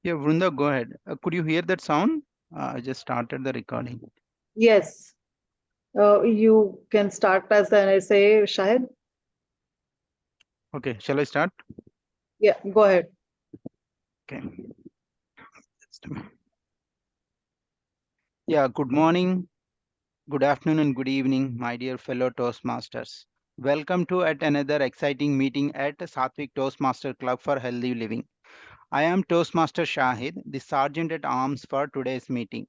Yeah, Vrunda, go ahead. Could you hear that sound? I just started the recording. Yes, you can start as an essay, Shahid. Okay, shall I start? Yeah, go ahead. Okay. Just a minute. Yeah, good morning, good afternoon, and good evening, my dear fellow Toastmasters. Welcome to at another exciting meeting at Satvik Toastmaster Club for Healthy Living. I am Toastmaster Shahid, the Sergeant at Arms for today's meeting.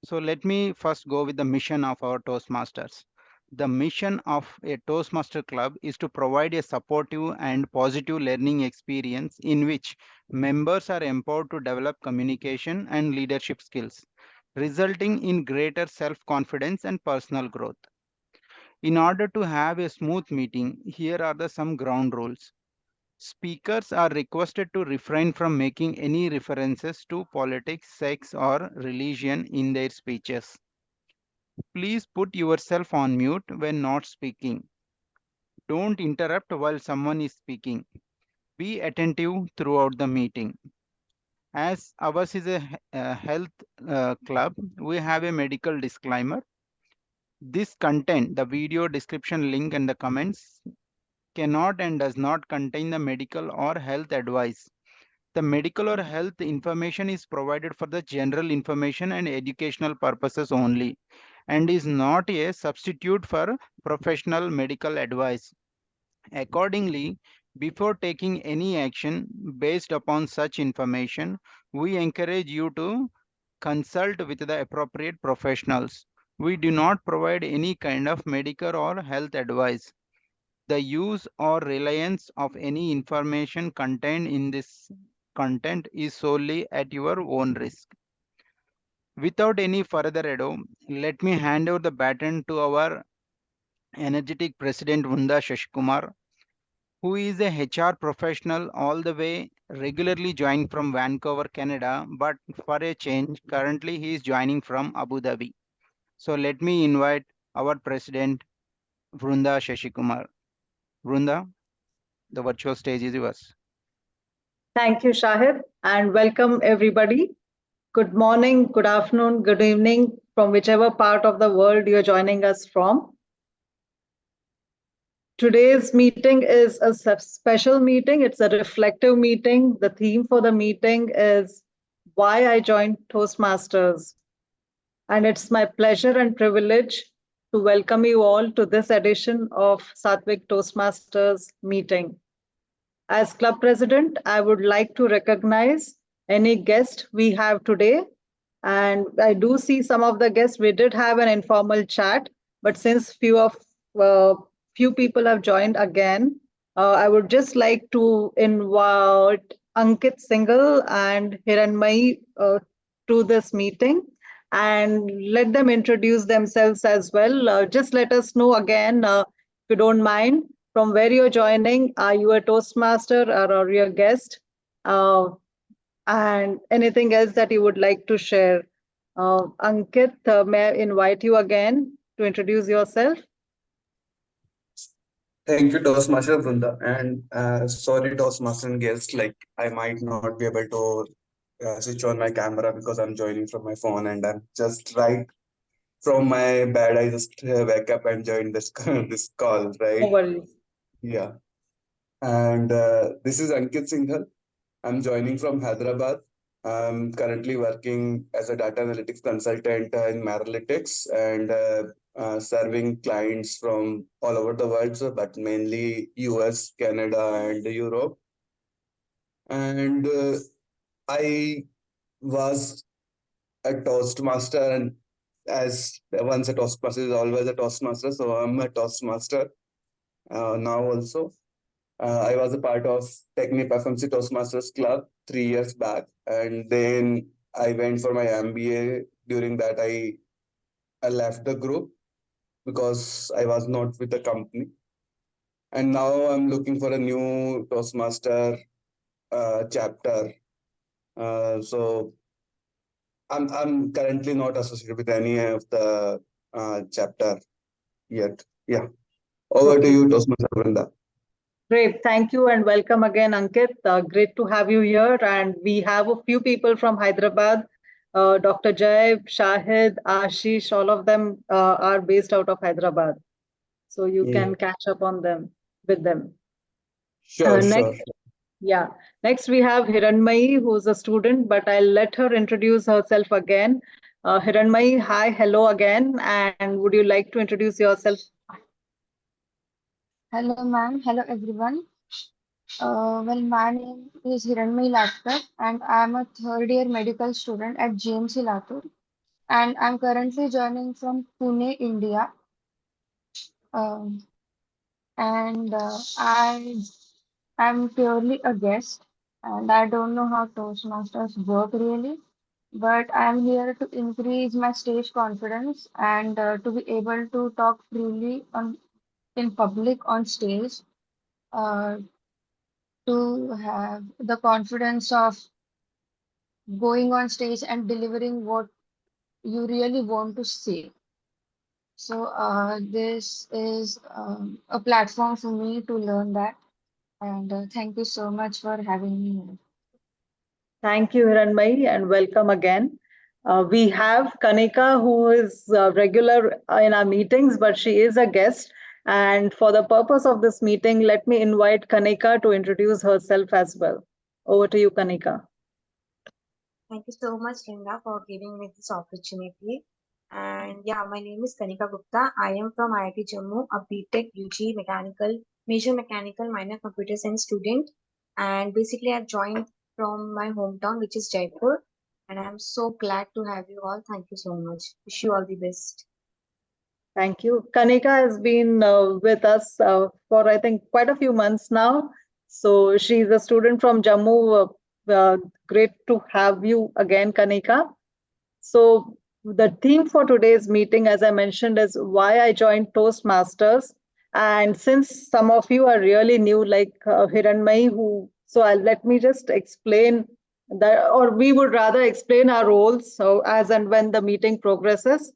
So let me first go with the mission of our Toastmasters. The mission of a Toastmaster Club is to provide a supportive and positive learning experience in which members are empowered to develop communication and leadership skills, resulting in greater self confidence and personal growth. In order to have a smooth meeting, here are some ground rules. Speakers are requested to refrain from making any references to politics, sex, or religion in their speeches. Please put yourself on mute when not speaking. Don't interrupt while someone is speaking. Be attentive throughout the meeting. As ours is a health club, we have a medical disclaimer. This content, the video description link and the comments, cannot and does not contain the medical or health advice. The medical or health information is provided for the general information and educational purposes only and is not a substitute for professional medical advice. Accordingly, before taking any action based upon such information, we encourage you to consult with the appropriate professionals. We do not provide any kind of medical or health advice. The use or reliance of any information contained in this content is solely at your own risk. Without any further ado, let me hand over the baton to our energetic President Vunda Shashkumar, who is a HR professional all the way regularly joining from Vancouver, Canada, but for a change, currently he is joining from Abu Dhabi. So let me invite our President Vrunda Shashikumar. Vrunda, the virtual stage is yours. Thank you, Shahid, and welcome everybody. Good morning, good afternoon, good evening, from whichever part of the world you're joining us from. Today's meeting is a special meeting. It's a reflective meeting. The theme for the meeting is why I joined Toastmasters. And it's my pleasure and privilege to welcome you all to this edition of Satvik Toastmasters meeting. As club president, I would like to recognize any guest we have today. And I do see some of the guests. We did have an informal chat, but since few people have joined again, I would just like to invite Ankit Singhal and Hiranmai to this meeting and let them introduce themselves as well. Just let us know again, if you don't mind, from where you're joining. Are you a Toastmaster or are you a guest? Uh, and anything else that you would like to share. Ankit, may I invite you again to introduce yourself? Thank you, Toastmaster Vrunda. And sorry, Toastmaster and guests, like I might not be able to switch on my camera because I'm joining from my phone and I'm just right from my bed. I just wake up and join this this call, No right? worries. Yeah. And this is Ankit Singhal. I'm joining from Hyderabad. I'm currently working as a data analytics consultant in Maralytics and serving clients from all over the world, so, but mainly US, Canada, and Europe. And I was a Toastmaster, and as once a Toastmaster is always a Toastmaster, so I'm a Toastmaster now also. I was a part of Technip FMC Toastmasters Club 3 years back, and then I went for my MBA. During that, I left the group because I was not with the company, and now I'm looking for a new Toastmaster chapter. So I'm currently not associated with any of the chapter yet. Yeah, over to Okay. you, Toastmaster Vrinda. Great. Thank you and welcome again, Ankit. Great to have you here. And we have a few people from Hyderabad. Dr. Jay, Shahid, Ashish, all of them are based out of Hyderabad. So you Yeah. can catch up on them with them. Sure, sure. Next, yeah. Next we have Hiranmayi, who's a student, but I'll let her introduce herself again. Hiranmayi, hi, hello again. And would you like to introduce yourself? Hello, ma'am. Hello, everyone. Well, my name is Hiranmay Latkar, and I'm a third year medical student at GMC Latur. And I'm currently joining from Pune, India. Um, and I'm purely a guest, and I don't know how Toastmasters work really. But I'm here to increase my stage confidence and to be able to talk freely in public on stage. Uh, to have the confidence of going on stage and delivering what you really want to say. So, this is a platform for me to learn that. And thank you so much for having me here. Thank you, Hiranmayi, and welcome again. We have Kanika, who is regular in our meetings, but she is a guest. And for the purpose of this meeting, let me invite Kanika to introduce herself as well. Over to you, Kanika. Thank you so much, Linda, for giving me this opportunity. And yeah, my name is Kanika Gupta. I am from IIT Jammu, a BTech UG mechanical, major mechanical, minor computer science student. And basically, I've joined from my hometown, which is Jaipur. And I'm so glad to have you all. Thank you so much. Wish you all the best. Thank you. Kanika has been with us for, I think, quite a few months now. So she's a student from Jammu. Great to have you again, Kanika. So, the theme for today's meeting, as I mentioned, is why I joined Toastmasters. And since some of you are really new, like Hiranmayi, let me just explain that, or we would rather explain our roles. So, as and when the meeting progresses.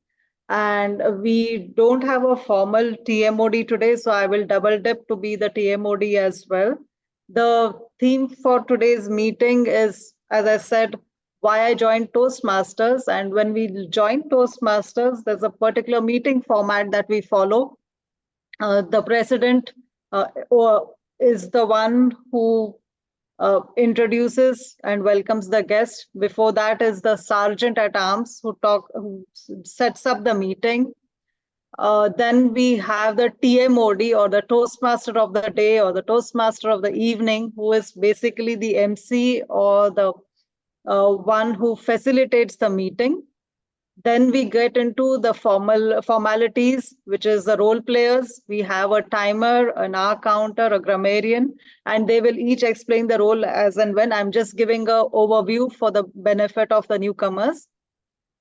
And we don't have a formal TMOD today, so I will double dip to be the TMOD as well. The theme for today's meeting is, as I said, why I joined Toastmasters. And when we join Toastmasters, there's a particular meeting format that we follow. The president is the one who introduces and welcomes the guest. Before that is the sergeant at arms who sets up the meeting. Then we have the TMOD, or the Toastmaster of the day, or the Toastmaster of the evening, who is basically the MC, or the one who facilitates the meeting. Then we get into the formalities, which is the role players. We have a timer, an hour counter, a grammarian, and they will each explain the role as and when. I'm just giving an overview for the benefit of the newcomers.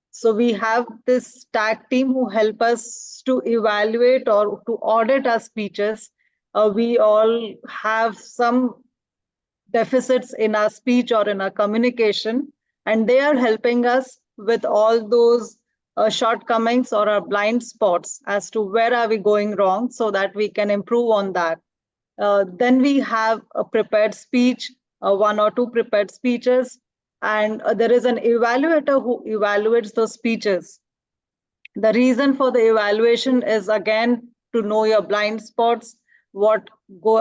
So we have this tag team who help us to evaluate or to audit our speeches. We all have some deficits in our speech or in our communication, and they are helping us with all those shortcomings or our blind spots as to where are we going wrong, so that we can improve on that. Then we have a prepared speech, one or two prepared speeches, and there is an evaluator who evaluates those speeches. The reason for the evaluation is, again, to know your blind spots, what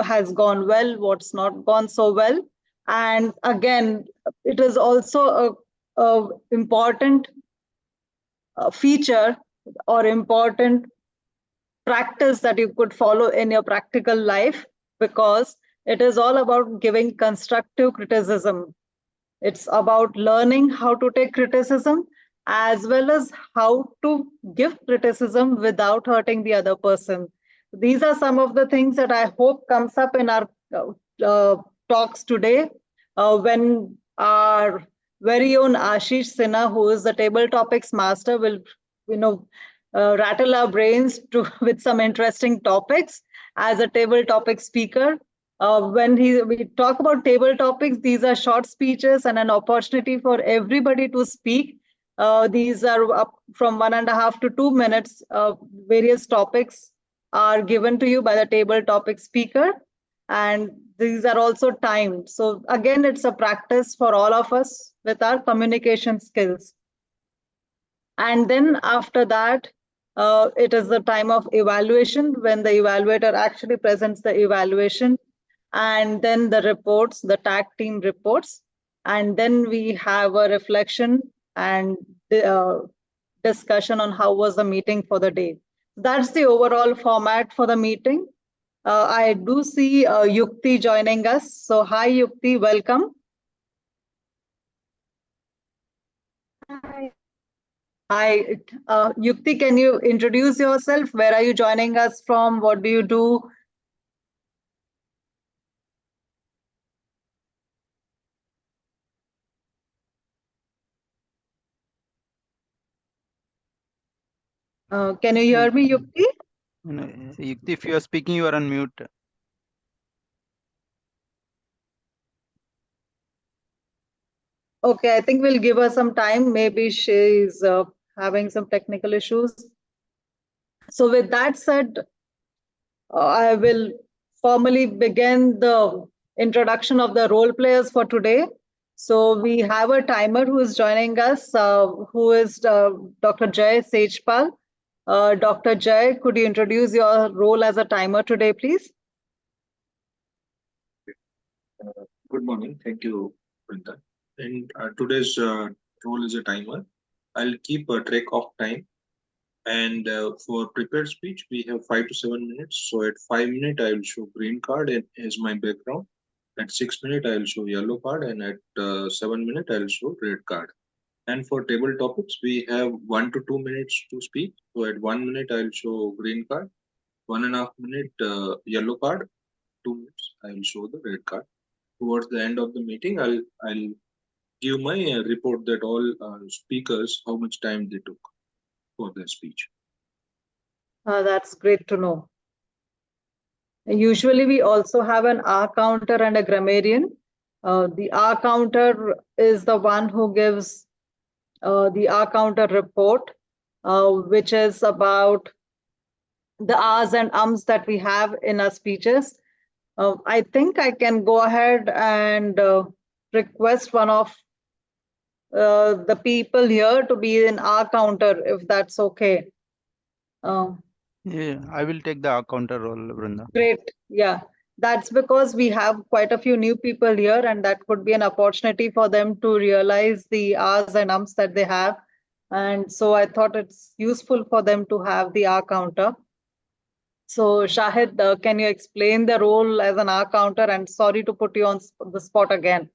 has gone well, what's not gone so well. And again, it is also a important feature or important practice that you could follow in your practical life, because it is all about giving constructive criticism. It's about learning how to take criticism, as well as how to give criticism without hurting the other person. These are some of the things that I hope comes up in our talks today, when our very own Ashish Sinha, who is the table topics master, will, you know, rattle our brains to with some interesting topics as a table topic speaker. When we talk about table topics, these are short speeches and an opportunity for everybody to speak. These are up from 1.5 to 2 minutes. Various topics are given to you by the table topic speaker. and these are also timed. So again, it's a practice for all of us with our communication skills. And then after that, it is the time of evaluation when the evaluator actually presents the evaluation, and then the reports, the tag team reports, and then we have a reflection and discussion on how was the meeting for the day. That's the overall format for the meeting. I do see Yukti joining us. So hi Yukti, welcome. Hi. Hi, Yukti, can you introduce yourself? Where are you joining us from? What do you do? Can you hear me, Yukti? Yukti, if you are speaking, you are on mute. Okay, I think we'll give her some time. Maybe she's having some technical issues. So with that said, I will formally begin the introduction of the role players for today. So we have a timer who is joining us, who is Dr. Jay Sejpal. Dr. Jay, could you introduce your role as a timer today, please? Good morning. Thank you, Vrinda. And today's role is a timer. I'll keep a track of time. And for prepared speech, we have 5 to 7 minutes. So at 5 minutes, I will show green card and as my background. At 6 minutes, I will show yellow card, and at 7 minutes, I will show red card. And for table topics, we have 1 to 2 minutes to speak. So at 1 minute, I will show green card. 1.5 minute yellow card. 2 minutes, I will show the red card. Towards the end of the meeting, I'll give my report that all speakers how much time they took for their speech. That's great to know. Usually, we also have an R counter and a grammarian. The R counter is the one who gives the R counter report, which is about the R's and ums that we have in our speeches. I think I can go ahead and request one of the people here to be in R counter, if that's okay. Yeah, I will take the counter role, Vrunda. Great. Yeah. That's because we have quite a few new people here, and that could be an opportunity for them to realize the R's and ums that they have. And so I thought it's useful for them to have the R counter. So Shahid, can you explain the role as an R counter? And sorry to put you on the spot again.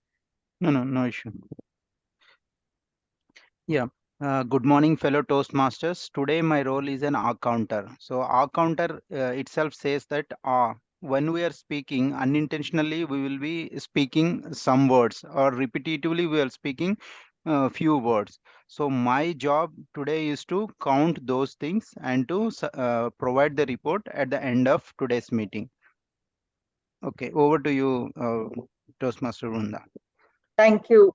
No issue. Yeah. Good morning, fellow Toastmasters. Today, my role is an R counter. So, R counter itself says that when we are speaking unintentionally, we will be speaking some words, or repetitively, we are speaking few words. So, my job today is to count those things and to provide the report at the end of today's meeting. Okay, over to you, Toastmaster Vrunda. Thank you.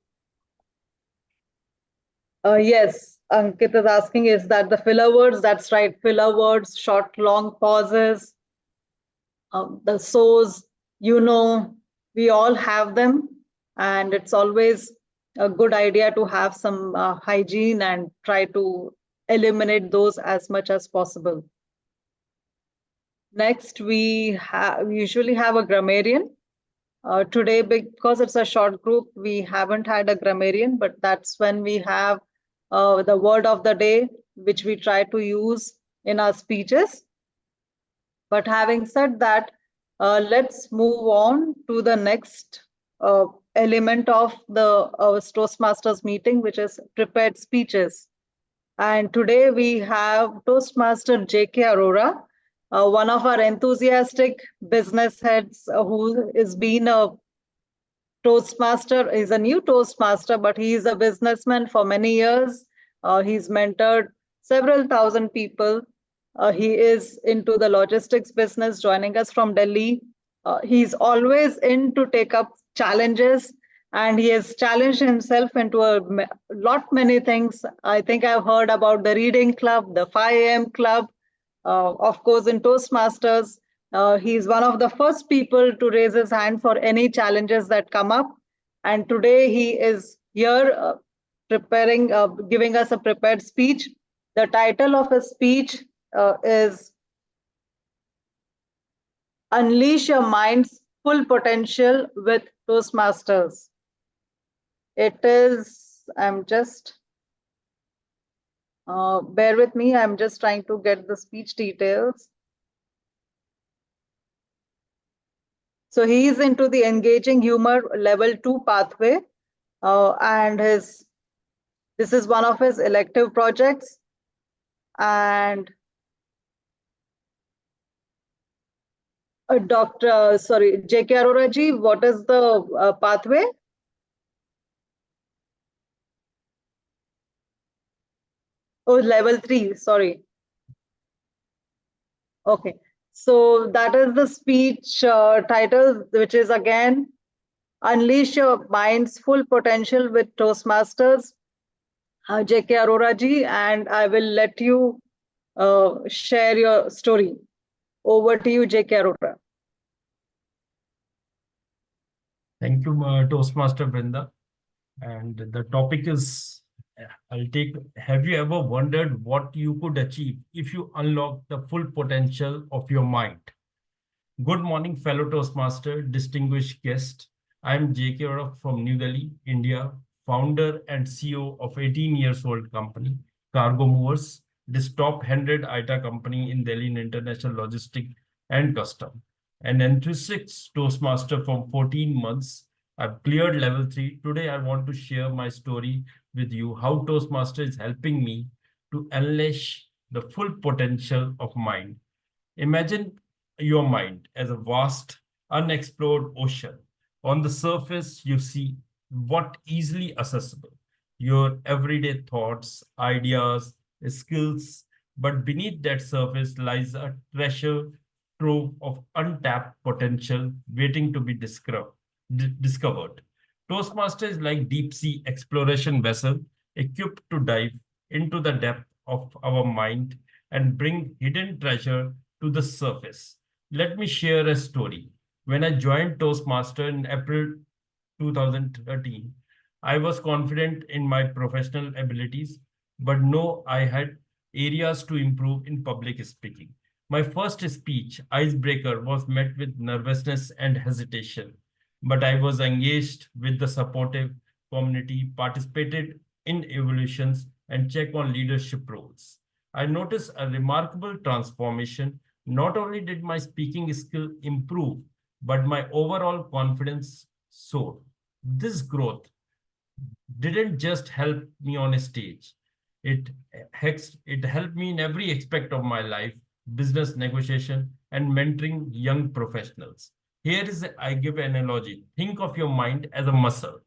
Yes, Ankit is asking, is that the filler words? That's right, filler words, short, long pauses, the so's, we all have them. And it's always a good idea to have some hygiene and try to eliminate those as much as possible. Next, we usually have a grammarian. Today, because it's a short group, we haven't had a grammarian, but that's when we have the word of the day, which we try to use in our speeches. But having said that, let's move on to the next element of the Toastmasters meeting, which is prepared speeches. And today we have Toastmaster J.K. Arora, one of our enthusiastic business heads who has been a Toastmaster, is a new Toastmaster, but he is a businessman for many years. He's mentored several thousand people. He is into the logistics business, joining us from Delhi. He's always in to take up challenges, and he has challenged himself into a lot many things. I think I've heard about the reading club, the 5 a.m. club, of course, in Toastmasters. He's one of the first people to raise his hand for any challenges that come up. And today he is here giving us a prepared speech. The title of his speech is Unleash Your Mind's Full Potential with Toastmasters. Bear with me, I'm just trying to get the speech details. So he is into the engaging humor level 2 pathway, and this is one of his elective projects. And J.K. Arora ji, what is the pathway? Oh, level 3, sorry. Okay, so that is the speech title, which is again, Unleash Your Mind's Full Potential with Toastmasters, J.K. Arora ji, and I will let you share your story. Over to you, J.K. Arora. Thank you, Toastmaster Brinda. And the topic is, have you ever wondered what you could achieve if you unlock the full potential of your mind? Good morning, fellow Toastmaster, distinguished guest. I am J.K. Arora from New Delhi, India, founder and CEO of 18 years old company, Cargo Movers, this top 100 ITA company in Delhi in international logistics and custom. An enthusiast Toastmaster from 14 months. I've cleared level 3. Today, I want to share my story with you, how Toastmaster is helping me to unleash the full potential of mind. Imagine your mind as a vast, unexplored ocean. On the surface, you see what easily accessible, your everyday thoughts, ideas, skills, but beneath that surface lies a treasure trove of untapped potential waiting to be discovered. Toastmaster is like deep sea exploration vessel equipped to dive into the depth of our mind and bring hidden treasure to the surface. Let me share a story. When I joined Toastmaster in April 2013, I was confident in my professional abilities, but know I had areas to improve in public speaking. My first speech, Icebreaker, was met with nervousness and hesitation, but I was engaged with the supportive community, participated in evolutions, and checked on leadership roles. I noticed a remarkable transformation. Not only did my speaking skill improve, but my overall confidence soared. This growth didn't just help me on a stage. It, it helped me in every aspect of my life, business negotiation, and mentoring young professionals. I give an analogy. Think of your mind as a muscle.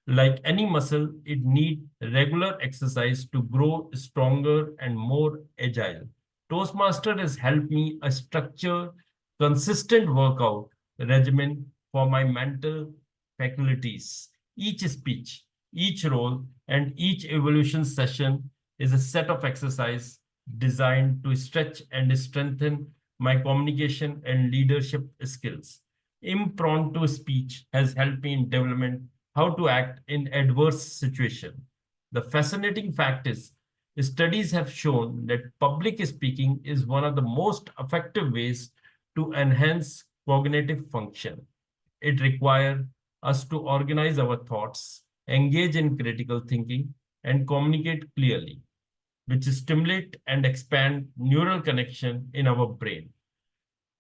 Like any muscle, it needs regular exercise to grow stronger and more agile. Toastmaster has helped me a structure, consistent workout regimen for my mental faculties. Each speech, each role, and each evolution session is a set of exercise designed to stretch and strengthen my communication and leadership skills. Impromptu speech has helped me in development how to act in adverse situation. The fascinating fact is, studies have shown that public speaking is one of the most effective ways to enhance cognitive function. It requires us to organize our thoughts, engage in critical thinking, and communicate clearly, which stimulate and expand neural connection in our brain.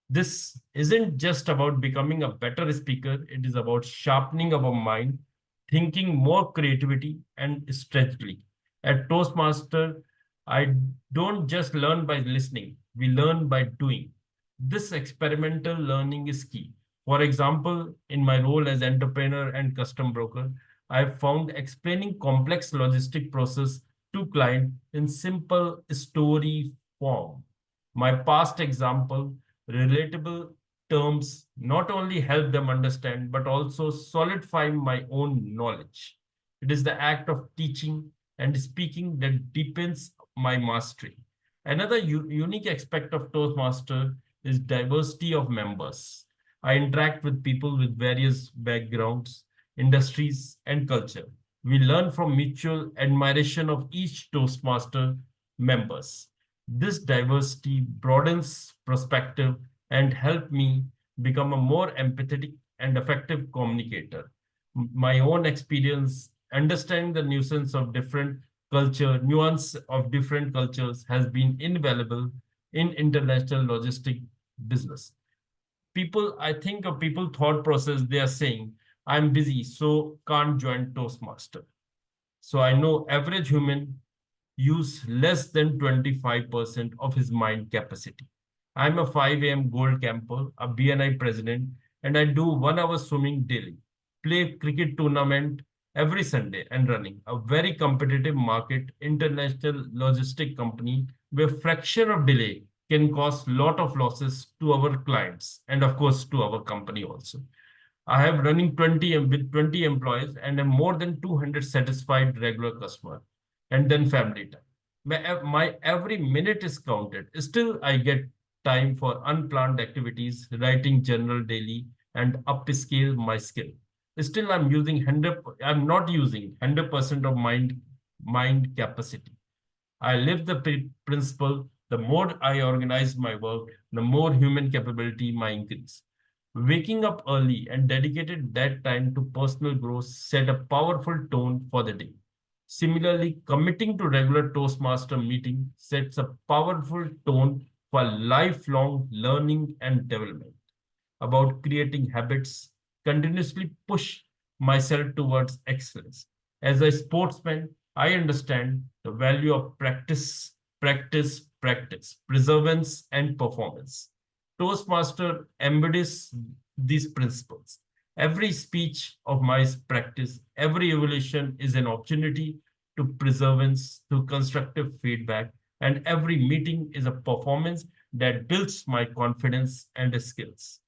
This isn't just about becoming a better speaker, it is about sharpening our mind, thinking more creativity and strategically. At Toastmaster, I don't just learn by listening, we learn by doing. This experimental learning is key. For example, in my role as entrepreneur and custom broker, I have found explaining complex logistic process to client in simple story form. My past example, relatable terms not only help them understand, but also solidify my own knowledge. It is the act of teaching and speaking that deepens my mastery. Another unique aspect of Toastmaster is diversity of members. I interact with people with various backgrounds, industries, and culture. We learn from mutual admiration of each Toastmaster members. This diversity broadens perspective and help me become a more empathetic and effective communicator. My own experience, understanding the nuance of different cultures has been invaluable in international logistic business. I think of people thought process, they are saying, I'm busy, so can't join Toastmaster. So I know average human use less than 25% of his mind capacity. I'm a 5 a.m. gold camper, a BNI president, and I do 1 hour swimming daily, play cricket tournament every Sunday and running a very competitive market international logistic company where fraction of delay can cause lot of losses to our clients and of course to our company also. I have running 20 employees and have more than 200 satisfied regular customers and then family time. My every minute is counted. Still, I get time for unplanned activities, writing journal daily, and upscale my skill. Still, I'm not using 100% of mind capacity. I live the principle, the more I organize my work, the more human capability my increase. Waking up early and dedicated that time to personal growth set a powerful tone for the day. Similarly, committing to regular Toastmaster meeting sets a powerful tone for lifelong learning and development. About creating habits, continuously push myself towards excellence. As a sportsman, I understand the value of practice, perseverance, and performance. Toastmaster embodies these principles. Every speech of my practice, every evolution is an opportunity to perseverance through constructive feedback, and every meeting is a performance that builds my confidence and skills.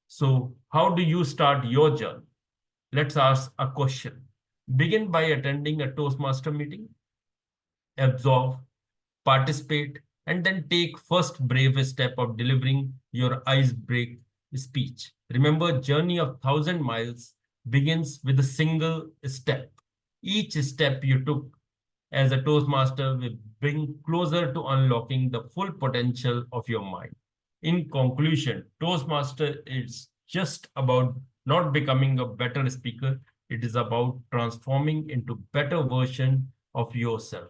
So, how do you start your journey? Let's ask a question. Begin by attending a Toastmaster meeting, absorb, participate, and then take first brave step of delivering your ice break speech. Remember, journey of 1,000 miles begins with a single step. Each step you took as a Toastmaster will bring closer to unlocking the full potential of your mind. In conclusion, Toastmaster is just about not becoming a better speaker, it is about transforming into better version of yourself,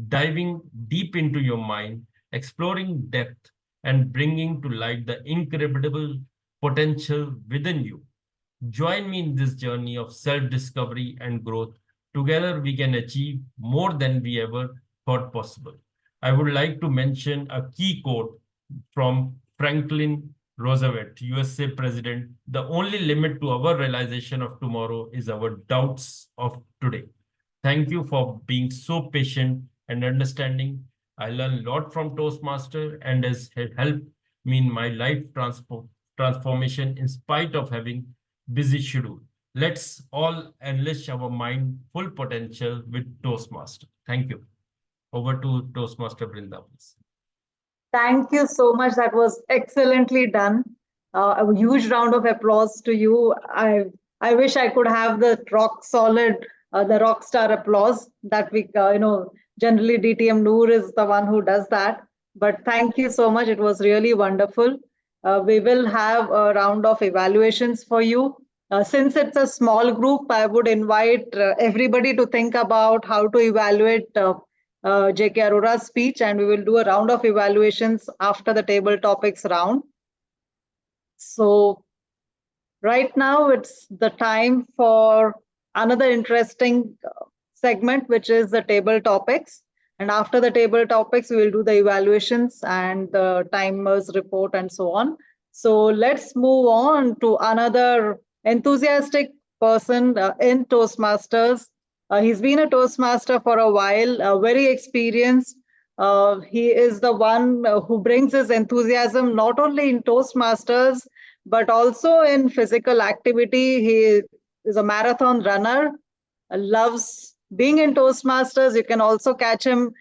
diving deep into your mind, exploring depth, and bringing to light the incredible potential within you. Join me in this journey of self-discovery and growth. Together, we can achieve more than we ever thought possible. I would like to mention a key quote from Franklin Roosevelt, USA President. The only limit to our realization of tomorrow is our doubts of today. Thank you for being so patient and understanding. I learned a lot from Toastmaster and has helped me in my life transformation in spite of having busy schedule. Let's all unleash our mind full potential with Toastmaster. Thank you. Over to Toastmaster Brinda, please. Thank you so much. That was excellently done. A huge round of applause to you. I wish I could have the rock solid, the rock star applause that we, generally DTM Noor is the one who does that. But thank you so much. It was really wonderful. We will have a round of evaluations for you. Since it's a small group, I would invite everybody to think about how to evaluate J.K. Arora's speech, and we will do a round of evaluations after the table topics round. So right now it's the time for another interesting segment, which is the table topics. And after the table topics, we will do the evaluations and the timers report and so on. So let's move on to another enthusiastic person in Toastmasters. He's been a Toastmaster for a while, very experienced. He is the one who brings his enthusiasm not only in Toastmasters, but also in physical activity. He is a marathon runner, loves being in Toastmasters. You can also catch him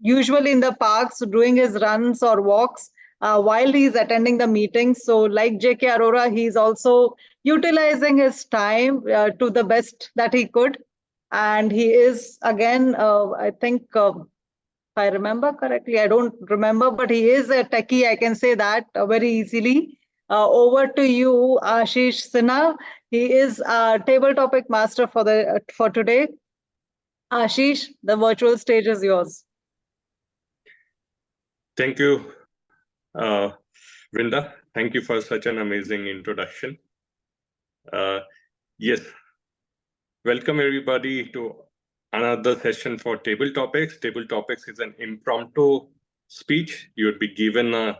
usually in the parks doing his runs or walks. while he's attending the meeting. So, like J.K. Arora, he's also utilizing his time to the best that he could. And he is, again, I think, if I remember correctly, I don't remember, but he is a techie. I can say that very easily. Over to you, Ashish Sinha. He is a table topic master for today. Ashish, the virtual stage is yours. Thank you, uh, Vrinda. Thank you for such an amazing introduction. Yes, welcome everybody to another session for Table Topics. Table Topics is an impromptu speech. You would be given a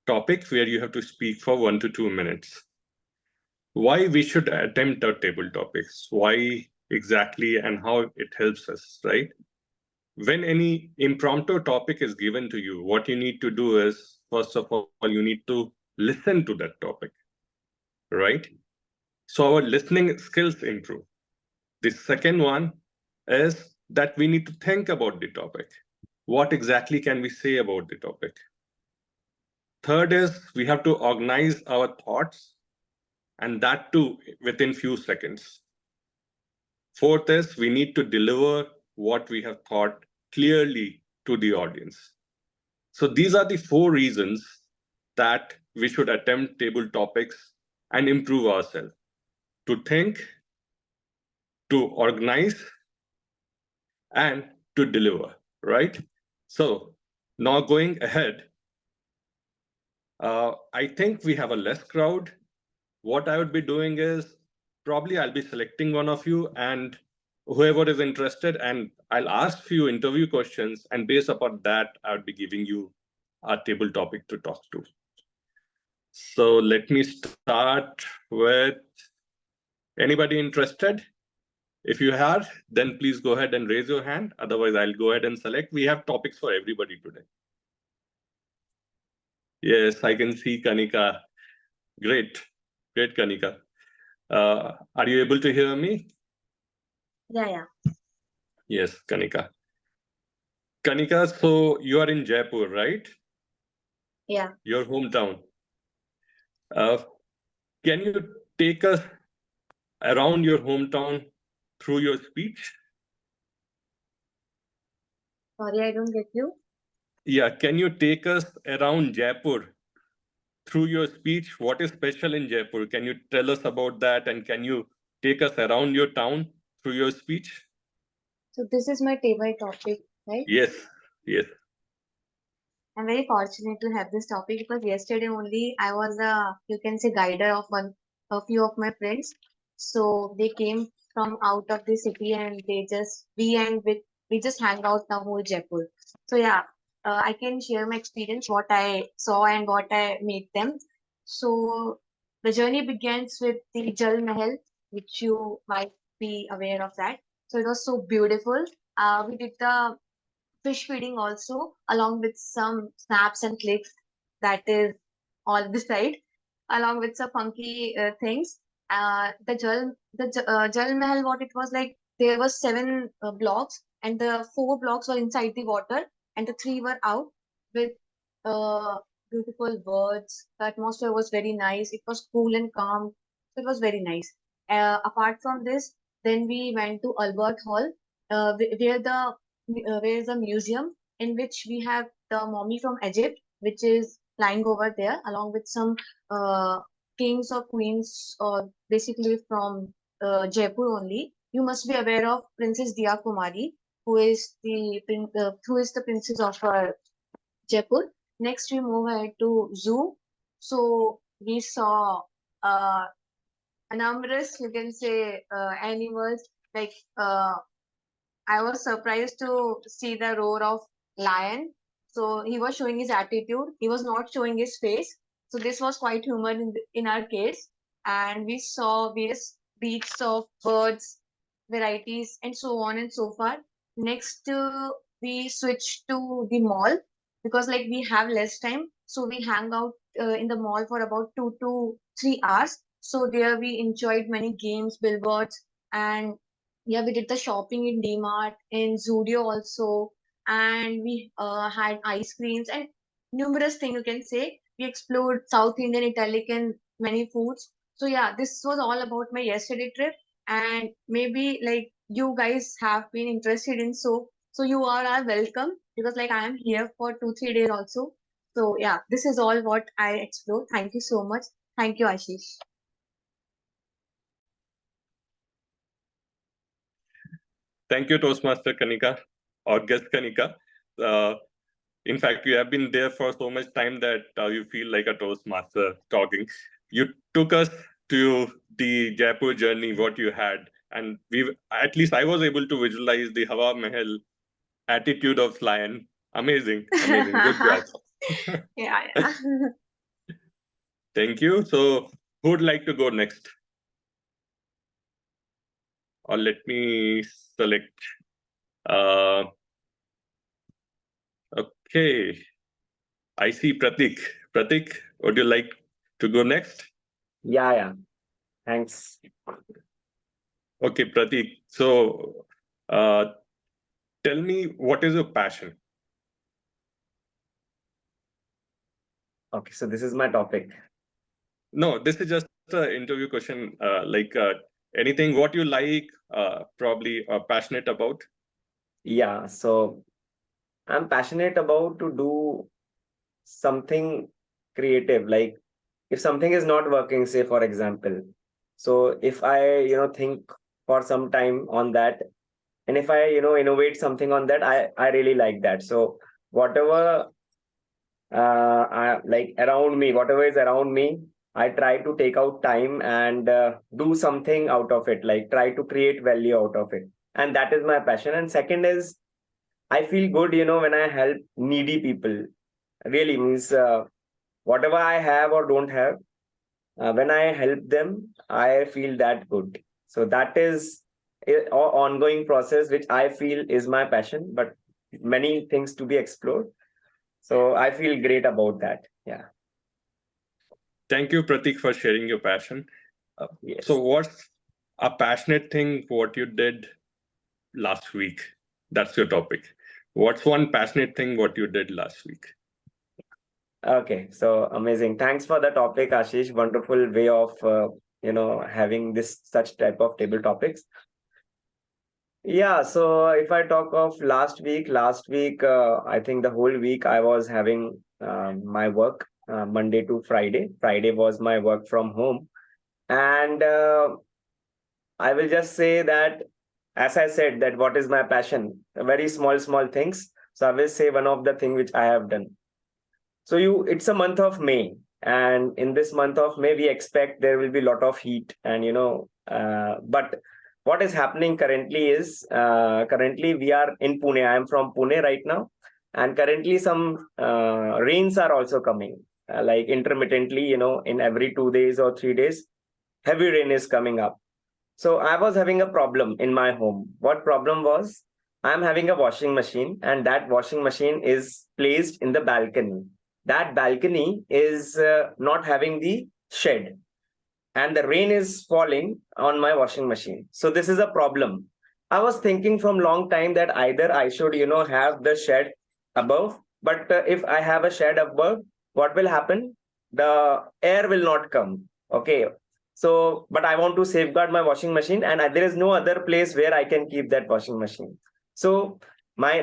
topic where you have to speak for 1 to 2 minutes. Why we should attempt our table topics? Why exactly and how it helps us, right? When any impromptu topic is given to you, what you need to do is, first of all, you need to listen to that topic, right? So our listening skills improve. The second one is that we need to think about the topic. What exactly can we say about the topic? Third is we have to organize our thoughts, and that too within few seconds. Fourth is we need to deliver what we have thought clearly to the audience. So these are the 4 reasons that we should attempt table topics and improve ourselves: to think, to organize, and to deliver, right? So now going ahead, I think we have a less crowd. What I would be doing is probably I'll be selecting one of you and whoever is interested, and I'll ask few interview questions, and based upon that, I would be giving you a table topic to talk to. So let me start with anybody interested. If you are, then please go ahead and raise your hand. Otherwise, I'll go ahead and select. We have topics for everybody today. Yes, I can see Kanika. Great, great, Kanika. Are you able to hear me? Yeah. Yes, Kanika. Kanika, so you are in Jaipur, right? Yeah. Your hometown. Can you take us around your hometown through your speech? Sorry, I don't get you. Yeah, can you take us around Jaipur through your speech? What is special in Jaipur? Can you tell us about that, and can you take us around your town through your speech? So this is my table topic, right? Yes, yes. I'm very fortunate to have this topic because yesterday only I was you can say, guider of a few of my friends. So they came from out of the city and we just hang out the whole Jaipur. So yeah, I can share my experience, what I saw and what I made them. So the journey begins with the Jal Mahal, which you might be aware of that. So it was so beautiful. We did the fish feeding also, along with some snaps and clicks that is all beside, along with some funky things. Jal Mahal, what it was like, there were 7 blocks, and the 4 blocks were inside the water, and the 3 were out with uh, beautiful birds. The atmosphere was very nice. It was cool and calm. It was very nice. Apart from this, then we went to Albert Hall, where is a museum in which we have the mummy from Egypt, which is lying over there, along with some uh, kings or queens, or basically from Jaipur only. You must be aware of Princess Dia Kumari, who is the princess of Jaipur. Next, we move ahead to zoo. So we saw uh, numerous, you can say, animals like I was surprised to see the roar of lion. So he was showing his attitude. He was not showing his face. So this was quite humor in our case. And we saw various breeds of birds, varieties, and so on and so forth. Next, we switched to the mall because like we have less time. So we hang out in the mall for about 2 to 3 hours. So there we enjoyed many games, billboards, and yeah, we did the shopping in DMart, in Zudio also, and we had ice creams, and numerous things you can say. We explored South Indian, Italian, many foods. So yeah, this was all about my yesterday trip, and maybe like you guys have been interested in so you all are welcome because like I am here for 2 3 days also. So yeah, this is all what I explored. Thank you so much. Thank you, Ashish. Thank you, Toastmaster Kanika or guest Kanika. Uh, in fact, you have been there for so much time that you feel like a Toastmaster talking. You took us to the Jaipur journey, what you had, and we at least I was able to visualize the Hawa Mahal attitude of lion. Amazing, amazing. Good job. Yeah, yeah. Thank you. So, who would like to go next? Or let me select. Uh, okay. I see Pratik. Pratik, would you like to go next? Yeah. Thanks. Okay, Pratik. So, tell me, what is your passion? Okay, so this is my topic. No, this is just an interview question. Anything what you like, probably passionate about. Yeah, so I'm passionate about to do something creative. Like if something is not working, say for example, so if I think for some time on that, and if I innovate something on that, I really like that. So whatever like around me, whatever is around me, I try to take out time and do something out of it, like try to create value out of it. And that is my passion. And second is, I feel good, when I help needy people. Really means whatever I have or don't have, when I help them, I feel that good. So that is a ongoing process, which I feel is my passion, but many things to be explored. So I feel great about that. Yeah. Thank you, Pratik, for sharing your passion. Yes. So, what's a passionate thing what you did last week? That's your topic. What's one passionate thing what you did last week? Okay. So amazing. Thanks for the topic, Ashish. Wonderful way of having this such type of table topics. Yeah. So if I talk of last week, I think the whole week I was having my work Monday to Friday. Friday was my work from home, and I will just say that, as I said, that what is my passion? Very small things. So I will say one of the thing which I have done. So it's a month of May, and in this month of May, we expect there will be a lot of heat, and but what is happening currently is currently we are in Pune. I am from Pune right now, and currently some rains are also coming, like intermittently, in every 2 days or 3 days, heavy rain is coming up. So I was having a problem in my home. What problem was? I'm having a washing machine, and that washing machine is placed in the balcony. That balcony is not having the shed, and the rain is falling on my washing machine. So this is a problem. I was thinking from long time that either I should, have the shed above, but if I have a shed above, what will happen? The air will not come. Okay. So, but I want to safeguard my washing machine, and there is no other place where I can keep that washing machine. So my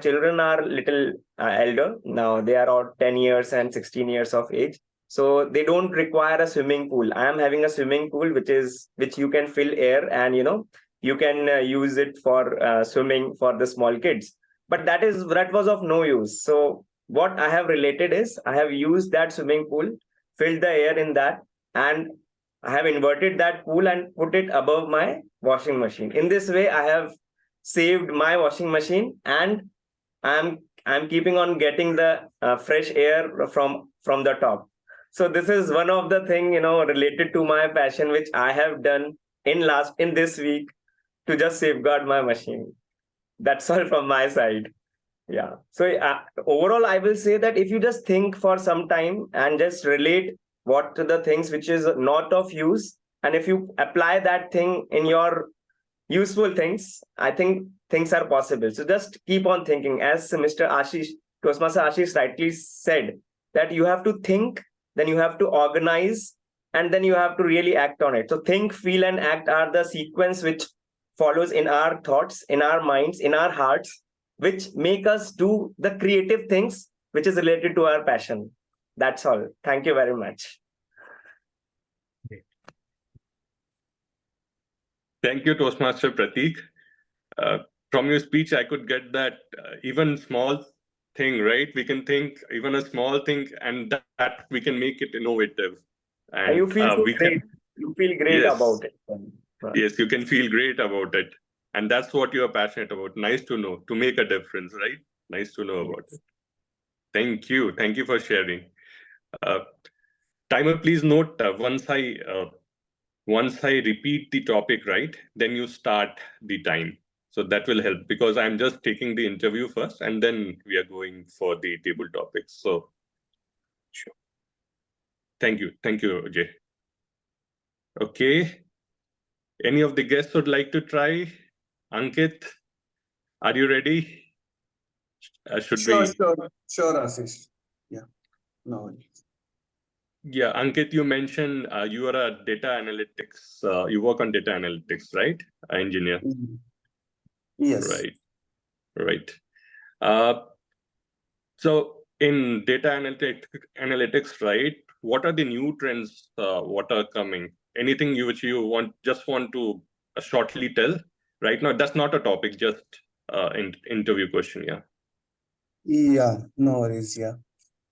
children are little elder now. They are all 10 years and 16 years of age, so they don't require a swimming pool. I am having a swimming pool which you can fill air, and you can use it for swimming for the small kids. But that was of no use. So what I have related is, I have used that swimming pool, filled the air in that, and I have inverted that pool and put it above my washing machine. In this way, I have saved my washing machine, and I'm keeping on getting the fresh air from the top. So this is one of the thing, related to my passion, which I have done in this week to just safeguard my machine. That's all from my side. Yeah. So overall, I will say that if you just think for some time and just relate what the things which is not of use, and if you apply that thing in your useful things, I think things are possible. So just keep on thinking, as Mr. Ashish Toastmaster Ashish rightly said that you have to think, then you have to organize, and then you have to really act on it. So think, feel, and act are the sequence which follows in our thoughts, in our minds, in our hearts, which make us do the creative things which is related to our passion. That's all. Thank you very much. Thank you, Toastmaster Prateek. From your speech, I could get that even small thing, right? We can think even a small thing, and that we can make it innovative. And You feel so we great. can, You feel great yes, about it. yes, you can feel great about it. And that's what you are passionate about. Nice to know, to make a difference, right? Nice to know about it. Thank you. Thank you for sharing. Uh, Timer, please note once I repeat the topic, right, then you start the time. So that will help because I'm just taking the interview first and then we are going for the table topics. So, sure. Thank you. Thank you, Ajay. Okay. Any of the guests would like to try? Ankit, are you ready? Should Sure, we? sure, Ashish. Yeah, no worries. Yeah, Ankit, you mentioned you are a data analytics, you work on data analytics, right? Engineer. Yes. Right, right. Uh, So in data analytics, right? What are the new trends? What are coming? Anything which you want to shortly tell right now? That's not a topic, just interview question. Yeah. Yeah, no worries. Yeah.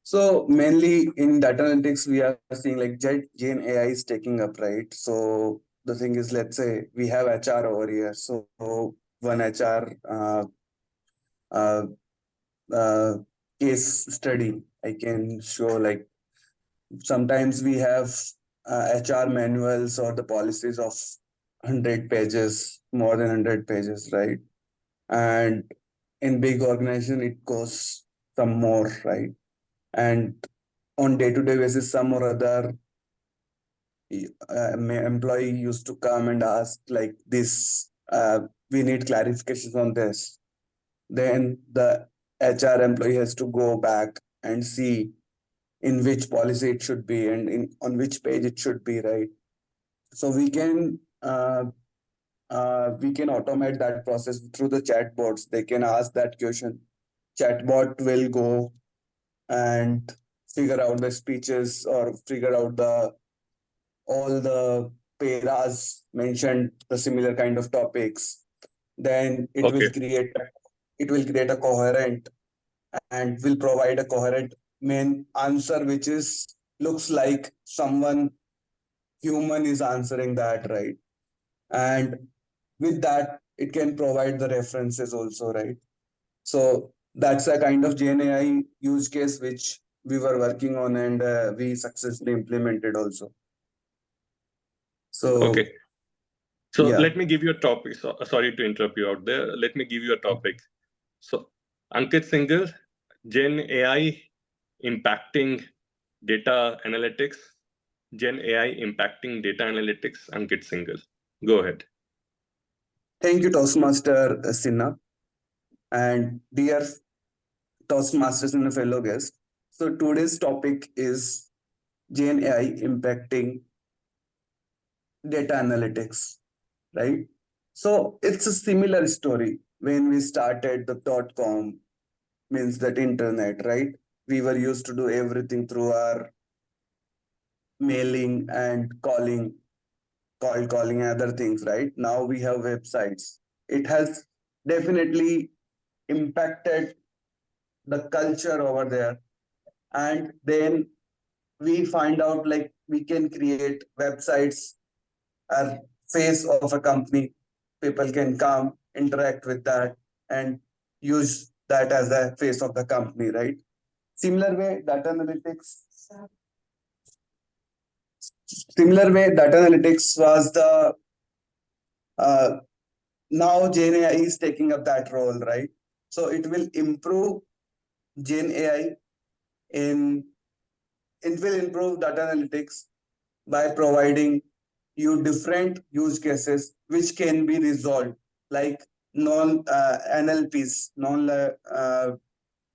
So mainly in data analytics, we are seeing like Gen AI is taking up, right? So the thing is, let's say we have HR over here. So one HR uh, uh, case study, I can show like sometimes we have HR manuals or the policies of 100 pages, more than 100 pages, right? And in big organization, it goes some more, right? And on day-to-day basis, some or other employee used to come and ask like this, we need clarifications on this. Then the HR employee has to go back and see in which policy it should be and on which page it should be, right? So we can automate that process through the chatbots. They can ask that question. Chatbot will go and figure out the speeches or figure out the all the paras mentioned the similar kind of topics. Then Okay. it will create a coherent and will provide a coherent main answer which is looks like someone human is answering that, right? And with that it can provide the references also, right? So that's a kind of GenAI use case which we were working on and we successfully implemented also. So Okay. So yeah. let me give you a topic. Sorry to interrupt you out there. Let me give you a topic. So Ankit Singhal, Gen AI impacting data analytics. Gen AI impacting data analytics. Ankit Singhal. Go ahead. Thank you, Toastmaster Sinha, and dear Toastmasters and fellow guests. So today's topic is Gen AI impacting data analytics, right? So it's a similar story when we started the .com, means that internet, right? We were used to do everything through our mailing and calling and other things, right? Now we have websites. It has definitely impacted the culture over there. And then we find out like we can create websites as face of a company. People can come, interact with that, and use that as a face of the company, right? Similar way, data analytics was the uh, now Gen AI is taking up that role, right? So it will improve Gen AI in it will improve data analytics by providing you different use cases which can be resolved, like non NLPs,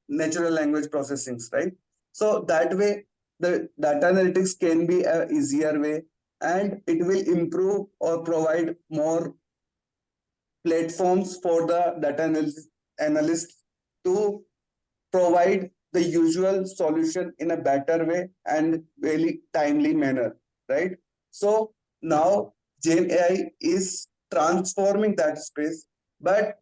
natural language processing, right? So that way, the data analytics can be a easier way, and it will improve or provide more platforms for the analysts to provide the usual solution in a better way and very timely manner, right? So now Gen AI is transforming that space, but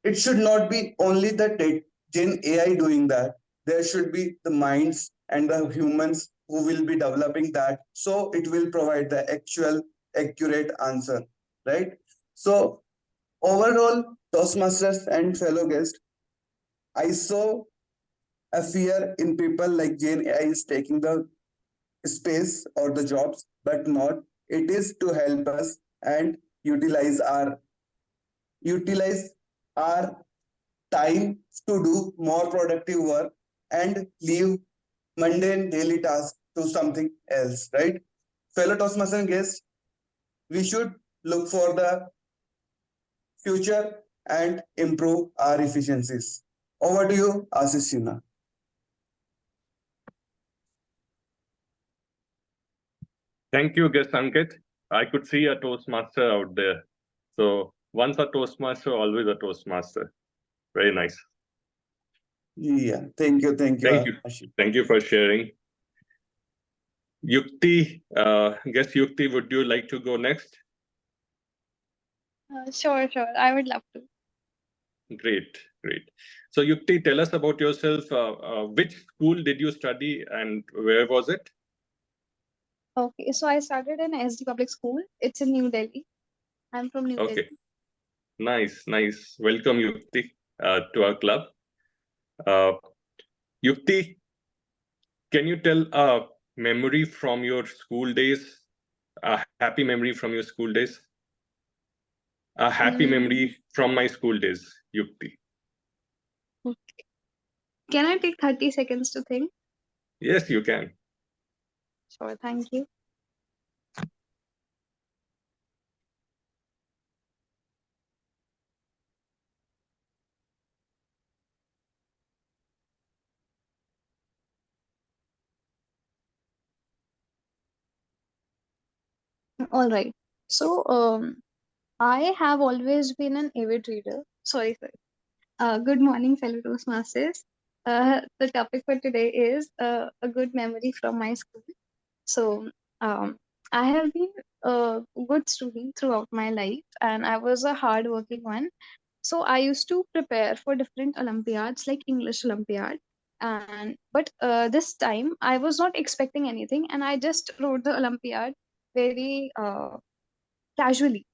it should not be only the Gen AI doing that. There should be the minds and the humans who will be developing that. So it will provide the actual accurate answer, right? So overall, Toastmasters and fellow guests, I saw a fear in people like Gen AI is taking the space or the jobs, but not. It is to help us and utilize our time to do more productive work and leave mundane daily tasks to something else, right? Fellow Toastmasters and guests, we should look for the future and improve our efficiencies. Over to you, Ashish Sinha. Thank you, guest Ankit. I could see a Toastmaster out there. So once a Toastmaster, always a Toastmaster. Very nice. Yeah, thank you, Thank you. Ashish. Thank you for sharing. Yukti, guest Yukti, would you like to go next? Sure, I would love to. Great, great. So Yukti, tell us about yourself. Which school did you study and where was it? Okay, so I started in SD Public School. It's in New Delhi. I'm from New Okay, Delhi. nice, nice. Welcome, Yukti, to our club. Yukti, can you tell a memory from your school days? A happy memory from your school days? A happy memory from my school days, Yukti. Okay. Can I take 30 seconds to think? Yes, you can. Sure, thank you. All right. So, I have always been an avid reader. Sorry, sorry. Good morning, fellow Toastmasters. The topic for today is a good memory from my school. So, I have been a good student throughout my life, and I was a hardworking one. So, I used to prepare for different Olympiads, like English Olympiad. And but this time, I was not expecting anything, and I just wrote the Olympiad very casually.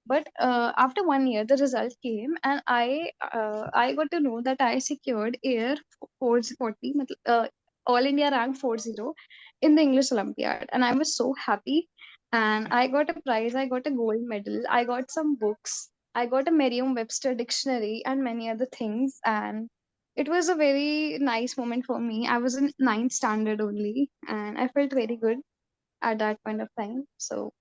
But after 1 year, the result came, and I got to know that I secured air 440, all India rank 40 in the English Olympiad, and I was so happy. And I got a prize. I got a gold medal. I got some books. I got a Merriam-Webster dictionary and many other things. And it was a very nice moment for me. I was in ninth standard only, and I felt very good at that point of time. So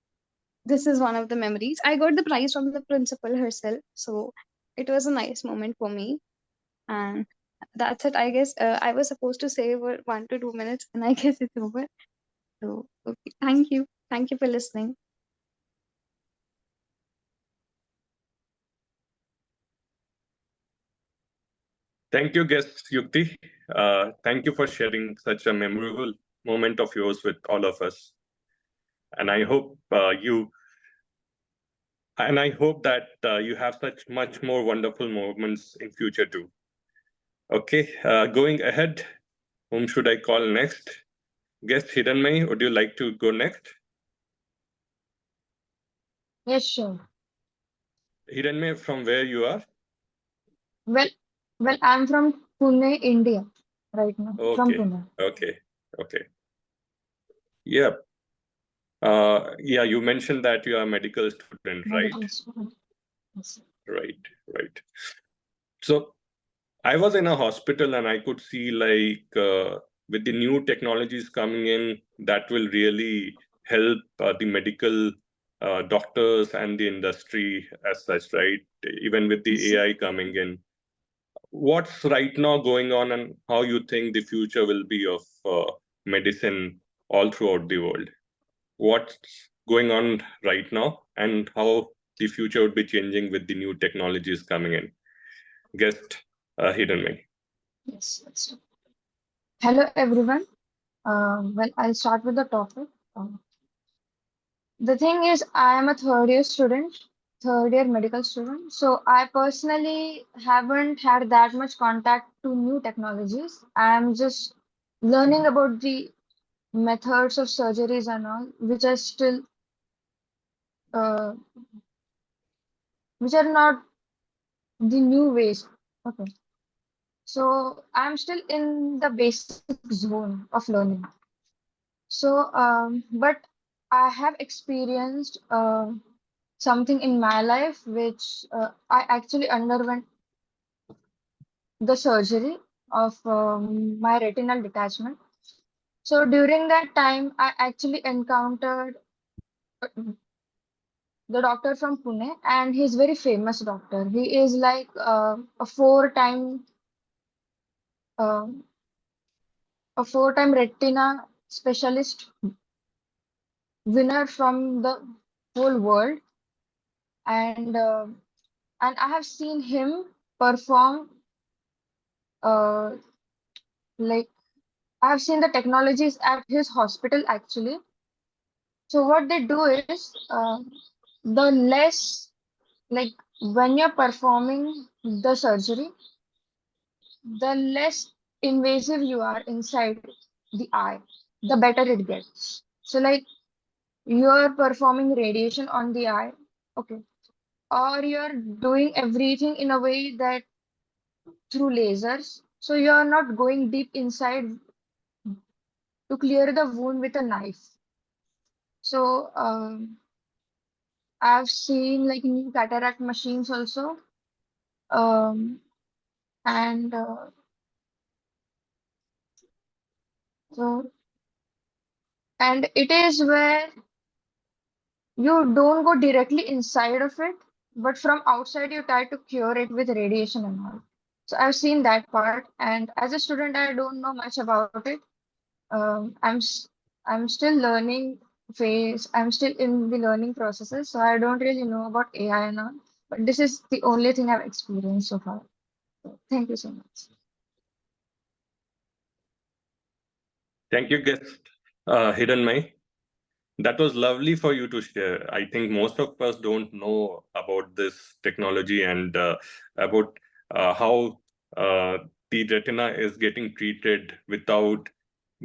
this is one of the memories. I got the prize from the principal herself, so it was a nice moment for me. And that's it. I guess I was supposed to say for 1 to 2 minutes, and I guess it's over. So okay, thank you for listening. Thank you, guest Yukti. Thank you for sharing such a memorable moment of yours with all of us. And I hope that you have such much more wonderful moments in future too. Okay, going ahead, whom should I call next? Guest Hiranmay, would you like to go next? Yes, sure. Hiranmay, from where you are? Well, I'm from Pune, India, right now. From Okay, Pune. okay. Yeah. Yeah, you mentioned that you are a medical student, right? Medical student. Yes. Right. So I was in a hospital and I could see with the new technologies coming in, that will really help the medical doctors and the industry as such, right? Even with the AI coming in. what's right now going on and how you think the future will be of medicine all throughout the world? What's going on right now and how the future would be changing with the new technologies coming in? Guest Hidden May. Yes. Hello, everyone. Well, I'll start with the topic. The thing is, I am a third year medical student. So I personally haven't had that much contact to new technologies. I'm just learning about the methods of surgeries and all, uh, which are not the new ways. Okay. So I'm still in the basic zone of learning. So, but I have experienced something in my life which I actually underwent the surgery of my retinal detachment. So during that time, I actually encountered the doctor from Pune, and he's very famous doctor. He is like uh, a four-time retina specialist winner from the whole world, and I have seen him perform uh, like I have seen the technologies at his hospital actually. So what they do is the less like when you're performing the surgery, the less invasive you are inside the eye, the better it gets. So like you're performing radiation on the eye, okay, or you're doing everything in a way that through lasers, so you're not going deep inside to clear the wound with a knife. So I've seen like new cataract machines also, um, and so and it is where you don't go directly inside of it, but from outside you try to cure it with radiation and all. So I've seen that part, and as a student, I don't know much about it. Um, I'm s- I'm still learning phase. I'm still in the learning processes, so I don't really know about AI and all. But this is the only thing I've experienced so far. So thank you so much. Thank you, guest Hidden May. That was lovely for you to share. I think most of us don't know about this technology and about how uh, the retina is getting treated without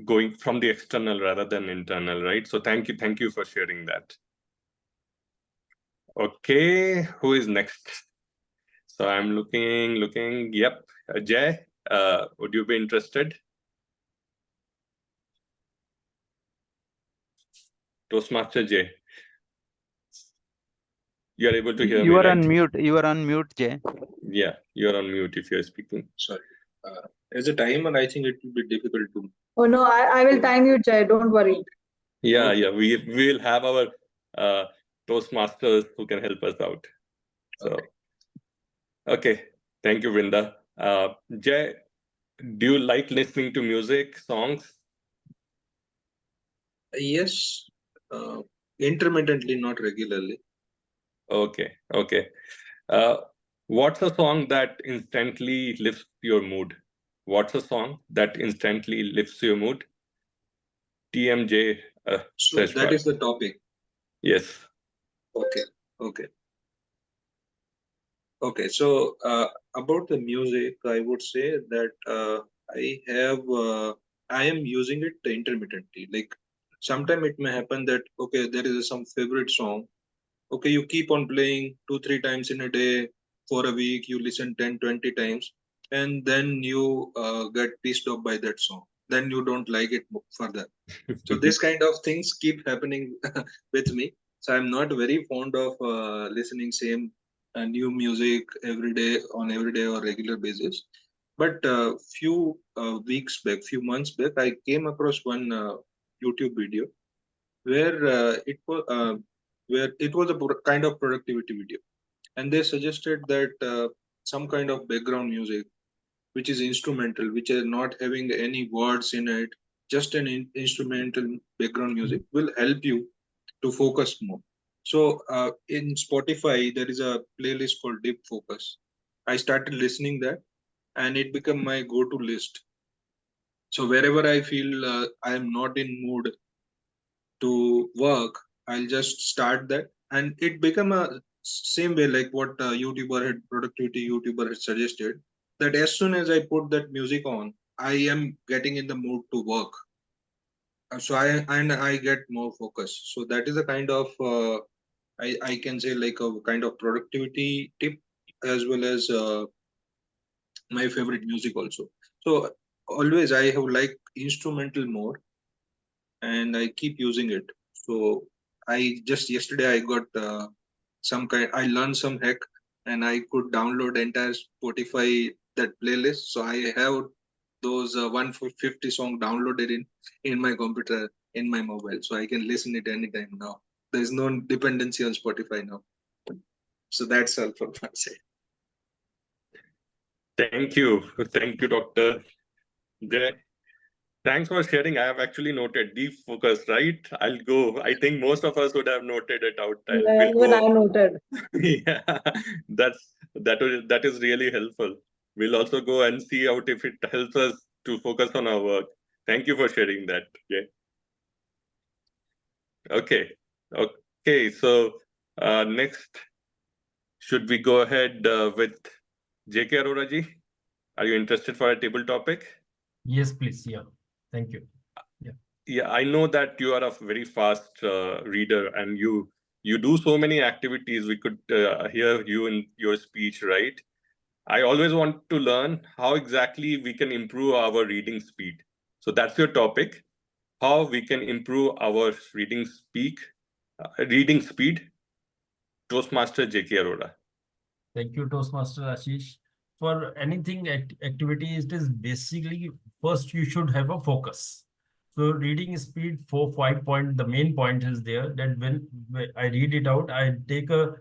going from the external rather than internal, right? So thank you for sharing that. Okay, who is next? So I'm looking. Yep, Jay, would you be interested? Toastmaster Jay, you are able to hear me, You are right? on mute. You are on mute, Jay. Yeah, you're on mute if you're speaking. Sorry. As a timer, I think it will be difficult to. Oh no, I will time you, Jay. Don't worry. Yeah, we will have our Toastmasters who can help us out. So, okay. Thank you, Vrinda. Jay, do you like listening to music, songs? Yes, intermittently, not regularly. Okay. Uh, what's a song that instantly lifts your mood? What's a song that instantly lifts your mood? TMJ So that Seshwat. is the topic. Yes. Okay. So about the music, I would say that I am using it intermittently. Like sometime it may happen that okay, there is some favorite song. Okay, you keep on playing 2 3 times in a day for a week. You listen 10 20 times, and then you get pissed off by that song. Then you don't like it further. So this kind of things keep happening with me. So I'm not very fond of listening same new music every day or regular basis. But few weeks back, few months back, I came across one YouTube video where it was a kind of productivity video, and they suggested that some kind of background music which is instrumental, which are not having any words in it, just an instrumental background music will help you to focus more. So in Spotify, there is a playlist called Deep Focus. I started listening that, and it became my go-to list. So wherever I feel I am not in mood to work, I'll just start that, and it become a same way like what productivity YouTuber had suggested. That as soon as I put that music on, I am getting in the mood to work. So I get more focus. So that is a kind of I can say like a kind of productivity tip, as well as my favorite music also. So always I have like instrumental more, and I keep using it. So I just yesterday I got some kind. I learned some hack, and I could download entire Spotify that playlist. So I have those 150 song downloaded in my computer, in my mobile, so I can listen it anytime now. There's no dependency on Spotify now. So that's all from my side. Thank you, Dr. Jay. Thanks for sharing. I have actually noted deep focus, right? I'll go. I think most of us would have noted it out. Yeah, We'll even I go. noted. Yeah, that is really helpful. We'll also go and see out if it helps us to focus on our work. Thank you for sharing that. Yeah. Okay. Okay. So next, should we go ahead with JK Arora ji? Are you interested for a table topic? Yes, please. Yeah. Thank you. Yeah, I know that you are a very fast reader, and you do so many activities. We could hear you in your speech, right? I always want to learn how exactly we can improve our reading speed. So that's your topic, how we can improve our reading speed. Toastmaster JK Arora. Thank you, Toastmaster Ashish. For anything activity, it is basically first you should have a focus. So reading speed 4-5 point, the main point is there that when I read it out, I take a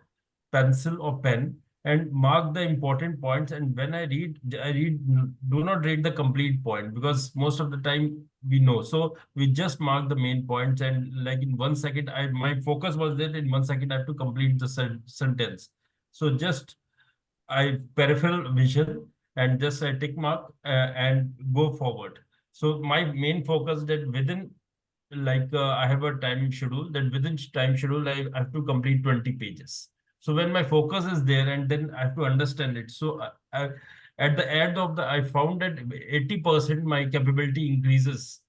pencil or pen and mark the important points. And when I read, do not read the complete point because most of the time we know. So we just mark the main points, and like in 1 second, my focus was that in 1 second I have to complete the sentence. So just I peripheral vision and just a tick mark and go forward. So my main focus that within I have a time schedule that within time schedule I have to complete 20 pages. So when my focus is there and then I have to understand it. So at the end of I found that 80% my capability increases.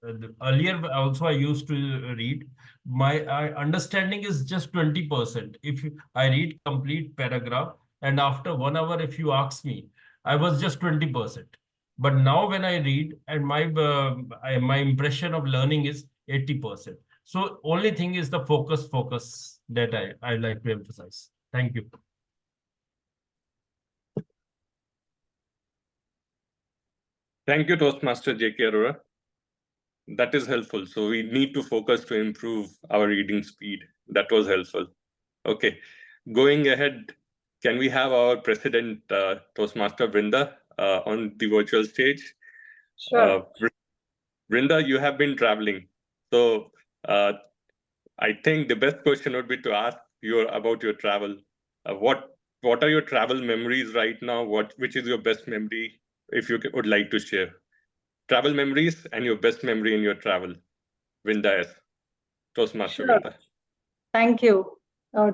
Earlier also I used to read. My understanding is just 20%. If I read complete paragraph and after 1 hour, if you ask me, I was just 20%. But now when I read and my impression of learning is 80%. So only thing is the focus that I like to emphasize. Thank you. Thank you, Toastmaster JK Arora. That is helpful. So we need to focus to improve our reading speed. That was helpful. Okay, going ahead, can we have our president, Toastmaster Vrinda, on the virtual stage? Sure. Vrinda, you have been traveling. So I think the best question would be to ask you about your travel. What are your travel memories right now? Which is your best memory, if you would like to share? Travel memories and your best memory in your travel. Vrinda, yes. Toastmaster Sure. Vrinda. Thank you.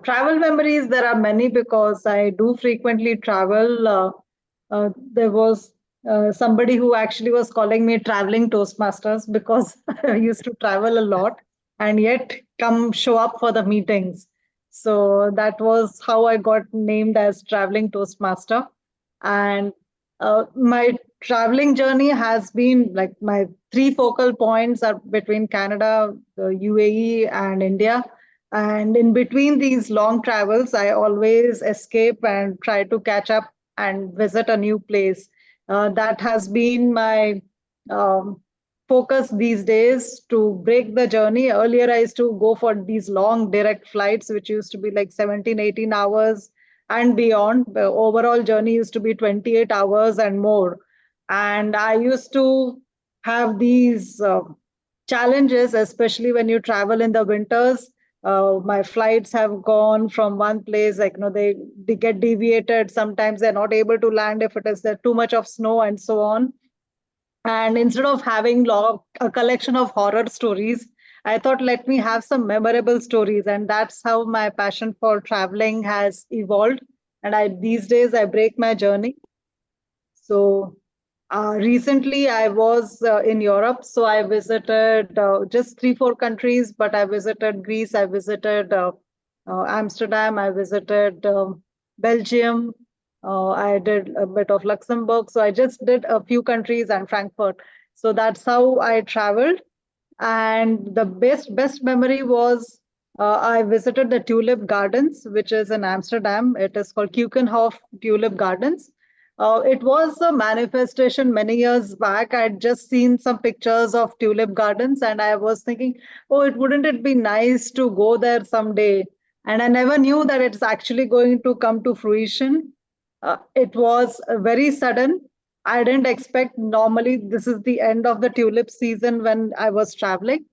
Travel memories, there are many because I do frequently travel. There was somebody who actually was calling me traveling Toastmasters because I used to travel a lot and yet come show up for the meetings. So that was how I got named as traveling Toastmaster. And my traveling journey has been like my three focal points are between Canada, the UAE, and India. And in between these long travels, I always escape and try to catch up and visit a new place. That has been my um, focus these days to break the journey. Earlier, I used to go for these long direct flights, which used to be like 17, 18 hours and beyond. The overall journey used to be 28 hours and more. And I used to have these challenges, especially when you travel in the winters. My flights have gone from one place, like, they get deviated. Sometimes they're not able to land if it is there too much of snow and so on. And instead of having a collection of horror stories, I thought, let me have some memorable stories. And that's how my passion for traveling has evolved. And these days I break my journey. So recently I was in Europe. So I visited just 3, 4 countries, but I visited Greece, I visited Amsterdam, I visited Belgium, I did a bit of Luxembourg. So I just did a few countries and Frankfurt. So that's how I traveled. And the best memory was I visited the Tulip Gardens, which is in Amsterdam. It is called Keukenhof Tulip Gardens. It was a manifestation many years back. I'd just seen some pictures of tulip gardens, and I was thinking, oh, wouldn't it be nice to go there someday? And I never knew that it's actually going to come to fruition. It was very sudden. I didn't expect. Normally, this is the end of the tulip season when I was traveling.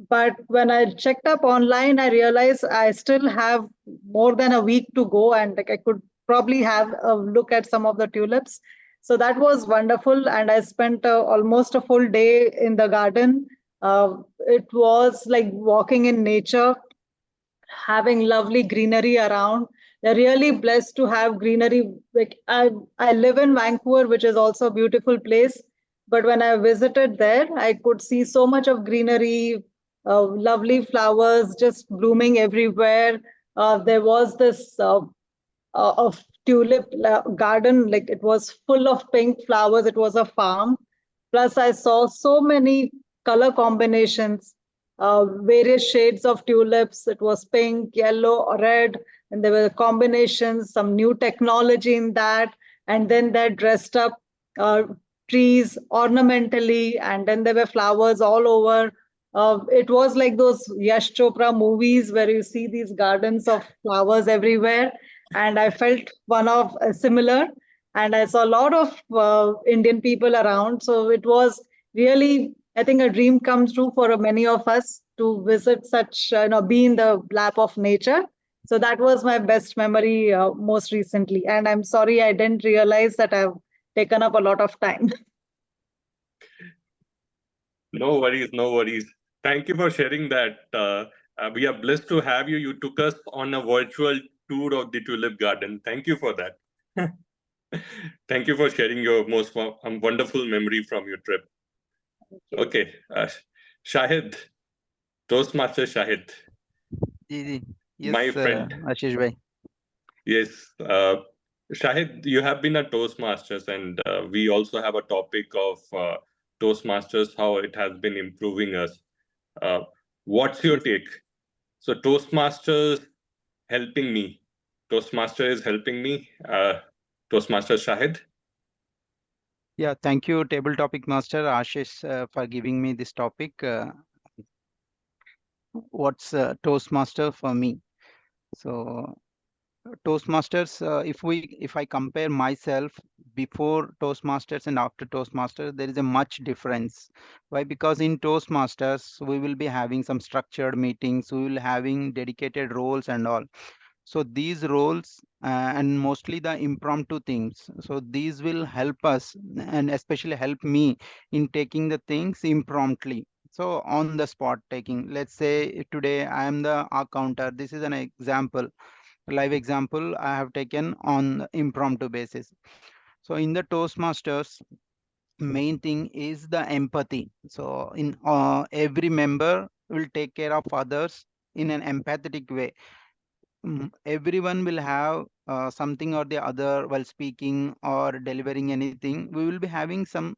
But when I checked up online, I realized I still have more than a week to go, and like I could probably have a look at some of the tulips. So that was wonderful, and I spent almost a full day in the garden. It was like walking in nature, having lovely greenery around. They're really blessed to have greenery. Like I live in Vancouver, which is also a beautiful place. But when I visited there, I could see so much of greenery, lovely flowers just blooming everywhere. There was this of garden, like it was full of pink flowers. It was a farm. Plus, I saw so many color combinations, various shades of tulips. It was pink, yellow, red, and there were combinations, some new technology in that. And then they dressed up uh, trees ornamentally, and then there were flowers all over. It was like those Yash Chopra movies where you see these gardens of flowers everywhere. And I felt one of similar. And I saw a lot of Indian people around. So it was really, I think, a dream come true for many of us to visit such, be in the lap of nature. So that was my best memory most recently. And I'm sorry I didn't realize that I've taken up a lot of time. No worries, no worries. Thank you for sharing that. We are blessed to have you. You took us on a virtual tour of the Tulip Garden. Thank you for that. Thank you for sharing your most wonderful memory from your trip. Okay, Shahid, Toastmaster Shahid, ji ji yes my friend. Ashish bhai. Yes, Shahid, you have been a Toastmasters, and we also have a topic of Toastmasters, how it has been improving us. What's your Yes. take? So, Toastmasters helping me. Toastmaster is helping me. Toastmaster Shahid. Yeah, thank you, Table Topic Master Ashish, for giving me this topic. What's Toastmaster for me? So, Toastmasters, if I compare myself before Toastmasters and after Toastmasters, there is a much difference. Why? Because in Toastmasters, we will be having some structured meetings, we will having dedicated roles and all. So these roles and mostly the impromptu things. So these will help us and especially help me in taking the things impromptly. So on the spot taking, let's say today I am the accounter. This is an example, live example I have taken on impromptu basis. So in the Toastmasters, main thing is the empathy. So in every member will take care of others in an empathetic way. Everyone will have something or the other while speaking or delivering anything. We will be having some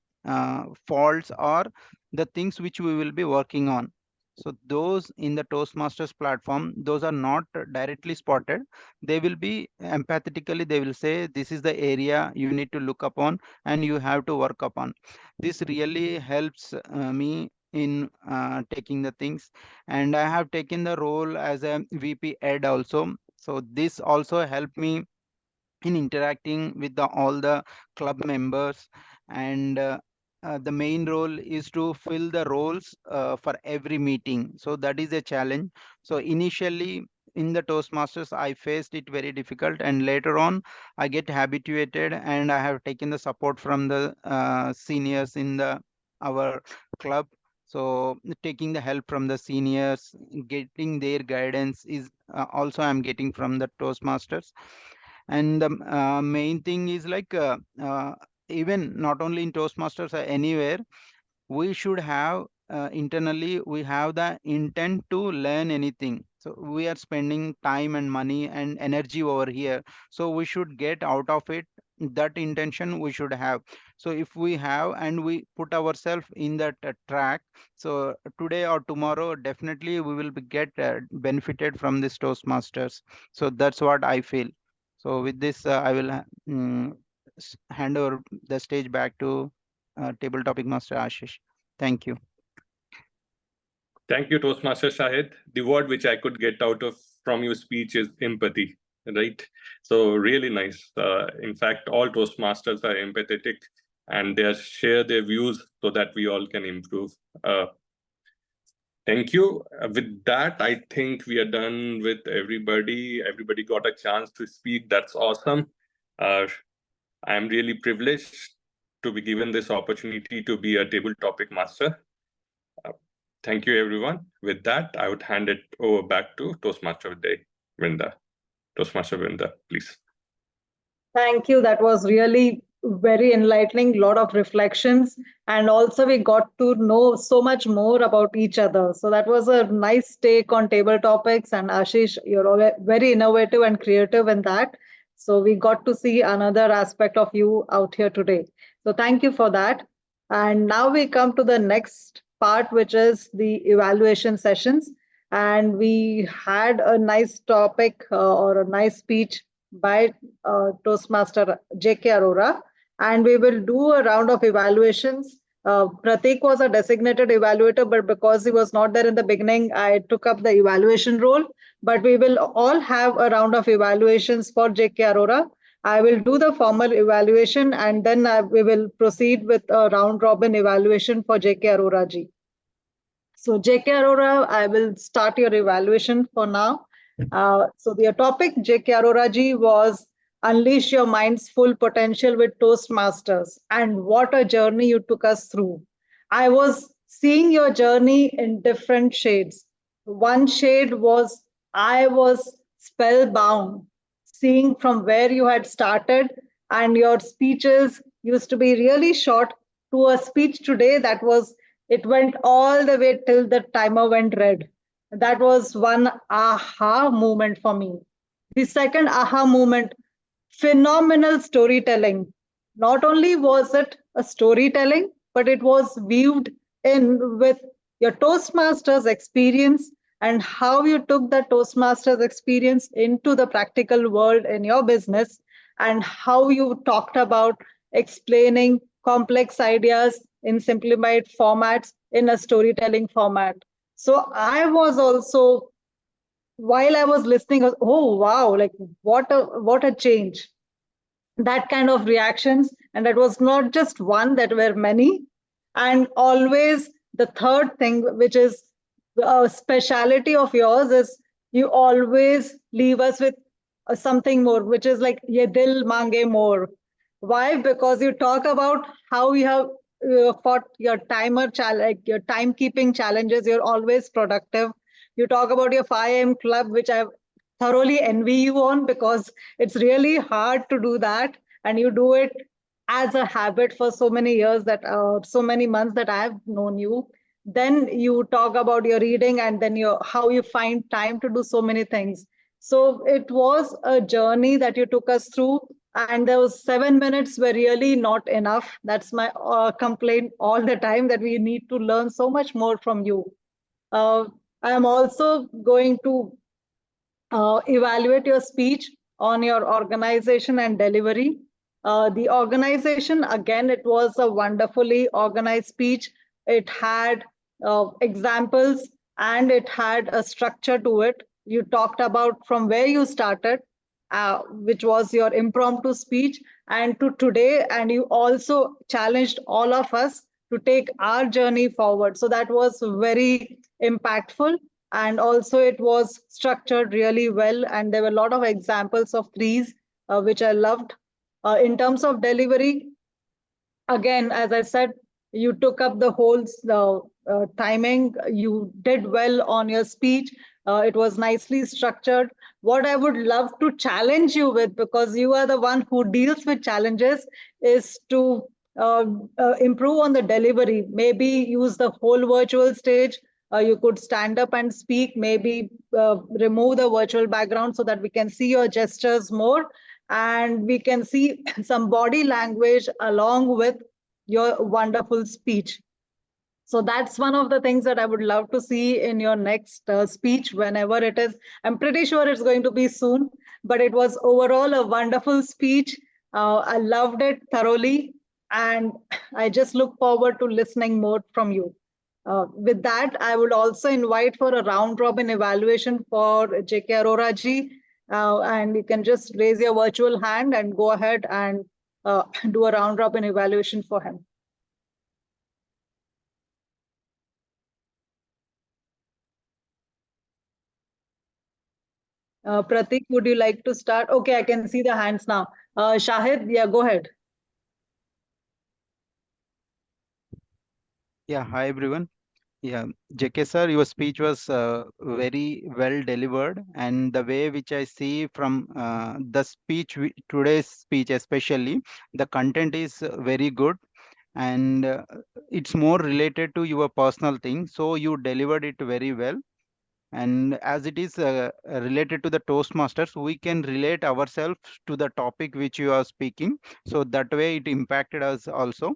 faults or the things which we will be working on. So those in the Toastmasters platform, those are not directly spotted. They will be empathetically, they will say, this is the area you need to look upon and you have to work upon. This really helps me in taking the things. And I have taken the role as a VP Ed also. So this also helped me in interacting with all the club members, and the main role is to fill the roles for every meeting. So that is a challenge. So initially in the Toastmasters, I faced it very difficult, and later on, I get habituated, and I have taken the support from the seniors in the our club. So taking the help from the seniors, getting their guidance is also I'm getting from the Toastmasters. And the main thing is like even not only in Toastmasters, anywhere we should have internally we have the intent to learn anything. So we are spending time and money and energy over here, so we should get out of it. That intention we should have. So if we have and we put ourselves in that track, so today or tomorrow definitely we will get benefited from this Toastmasters. So that's what I feel. So with this I will hand over the stage back to table topic master Ashish. Thank you. Thank you, Toastmaster Shahid. The word which I could get out of from your speech is empathy, right? So really nice. In fact, all Toastmasters are empathetic, and they share their views so that we all can improve. Thank you. With that, I think we are done with everybody. Everybody got a chance to speak. That's awesome. I am really privileged to be given this opportunity to be a table topic master. Thank you, everyone. With that, I would hand it over back to Toastmaster of the Day, Vrinda. Toastmaster Vrinda, please. Thank you. That was really very enlightening, lot of reflections. And also we got to know so much more about each other. So that was a nice take on table topics. And Ashish, you're very innovative and creative in that. So we got to see another aspect of you out here today. So thank you for that. And now we come to the next part, which is the evaluation sessions. And we had a nice topic or a nice speech by Toastmaster J.K. Arora, and we will do a round of evaluations. Pratik was a designated evaluator, but because he was not there in the beginning, I took up the evaluation role. But we will all have a round of evaluations for J.K. Arora. I will do the formal evaluation, and then we will proceed with a round robin evaluation for J.K. Arora ji. So J.K. Arora, I will start your evaluation for now. So the topic, J.K. Arora ji, was Unleash Your Mind's Full Potential with Toastmasters, and what a journey you took us through. I was seeing your journey in different shades. One shade was I was spellbound, seeing from where you had started, and your speeches used to be really short, to a speech today that was it went all the way till the timer went red. That was one aha moment for me. The second aha moment, phenomenal storytelling. Not only was it a storytelling, but it was viewed in with your Toastmasters experience and how you took the Toastmasters experience into the practical world in your business, and how you talked about explaining complex ideas in simplified formats in a storytelling format. So I was also, while I was listening, oh wow, like what a change. That kind of reactions, and that was not just one, that were many. And always the third thing, which is a speciality of yours, is you always leave us with something more, which is like ye dil mange more. Why? Because you talk about how you have fought your like your timekeeping challenges. You're always productive. You talk about your 5 a.m. club, which I thoroughly envy you on, because it's really hard to do that, and you do it as a habit for so many years, that so many months that I've known you. Then you talk about your reading, and then your how you find time to do so many things. So it was a journey that you took us through, and those 7 minutes were really not enough. That's my complaint all the time, that we need to learn so much more from you. uh, I am also going to evaluate your speech on your organization and delivery. The organization, again, it was a wonderfully organized speech. It had examples, and it had a structure to it. You talked about from where you started, which was your impromptu speech, and to today. And you also challenged all of us to take our journey forward. So that was very impactful. And also, it was structured really well. And there were a lot of examples of threes, which I loved. In terms of delivery, again, as I said, you took up the whole timing. You did well on your speech. It was nicely structured. What I would love to challenge you with, because you are the one who deals with challenges, is to improve on the delivery. Maybe use the whole virtual stage. You could stand up and speak, maybe remove the virtual background so that we can see your gestures more, and we can see some body language along with your wonderful speech. So that's one of the things that I would love to see in your next speech, whenever it is. I'm pretty sure it's going to be soon, but it was overall a wonderful speech. I loved it thoroughly, and I just look forward to listening more from you. With that, I would also invite for a round robin evaluation for J.K. Arora ji. And you can just raise your virtual hand and go ahead and do a round robin evaluation for him. Pratik, would you like to start? Okay, I can see the hands now. Shahid, yeah, go ahead. Yeah, hi everyone. Yeah, JK sir, your speech was very well delivered, and the way which I see from the speech, today's speech especially, the content is very good, and it's more related to your personal thing. So you delivered it very well, and as it is related to the Toastmasters, we can relate ourselves to the topic which you are speaking. So that way, it impacted us also.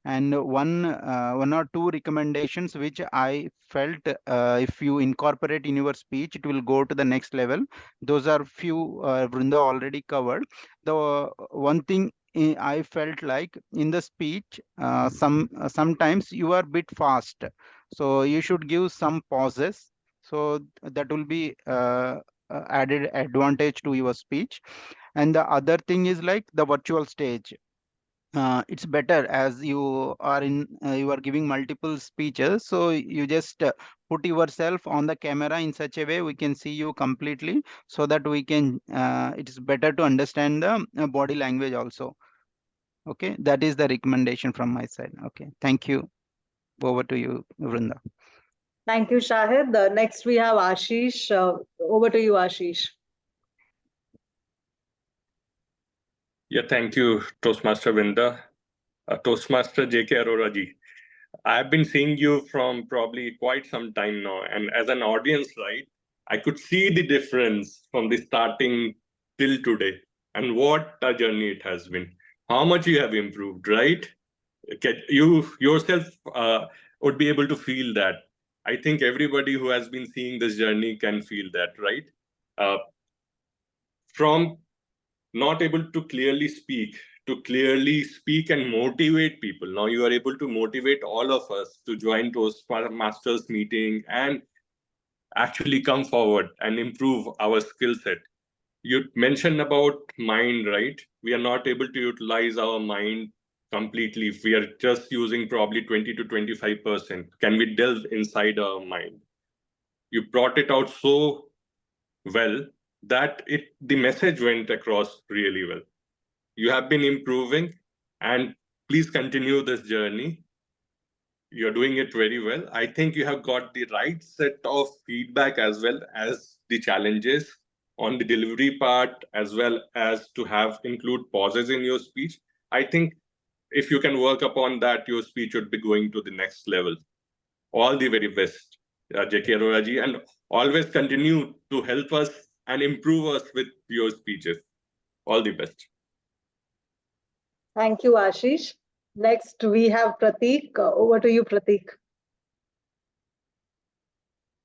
And one or two recommendations which I felt, if you incorporate in your speech, it will go to the next level. Those are few Vrinda already covered. The one thing I felt like in the speech, sometimes you are bit fast, so you should give some pauses, so that will be added advantage to your speech. And the other thing is like the virtual stage, it's better as you are giving multiple speeches, so you just put yourself on the camera in such a way we can see you completely, so that we can it is better to understand the body language also. Okay, that is the recommendation from my side. Okay, thank you. Over to you, Vrinda. Thank you, Shahid. Next, we have Ashish. Over to you, Ashish. Yeah, thank you, Toastmaster Vinda. Toastmaster JK Arora ji. I've been seeing you from probably quite some time now, and as an audience, right, I could see the difference from the starting till today, and what a journey it has been. How much you have improved, right? You yourself would be able to feel that. I think everybody who has been seeing this journey can feel that, right? Uh, from not able to clearly speak to clearly speak and motivate people. Now you are able to motivate all of us to join Toastmasters meeting and actually come forward and improve our skill set. You mentioned about mind, right? We are not able to utilize our mind completely if we are just using probably 20 to 25%. Can we delve inside our mind? You brought it out so well that the message went across really well. You have been improving, and please continue this journey. You're doing it very well. I think you have got the right set of feedback as well as the challenges on the delivery part, as well as to have include pauses in your speech. I think if you can work upon that, your speech would be going to the next level. All the very best, JK Arora ji, and always continue to help us and improve us with your speeches. All the best. Thank you, Ashish. Next, we have Pratik. Over to you, Pratik.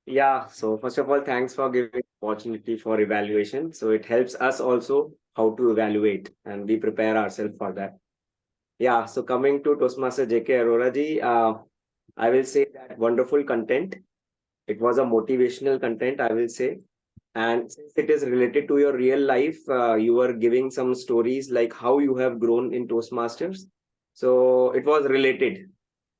Yeah, so first of all, thanks for giving opportunity for evaluation. So it helps us also how to evaluate and we prepare ourselves for that. Yeah, so coming to Toastmaster JK Arora ji, I will say that wonderful content. It was a motivational content, I will say. And since it is related to your real life, you were giving some stories like how you have grown in Toastmasters. So it was related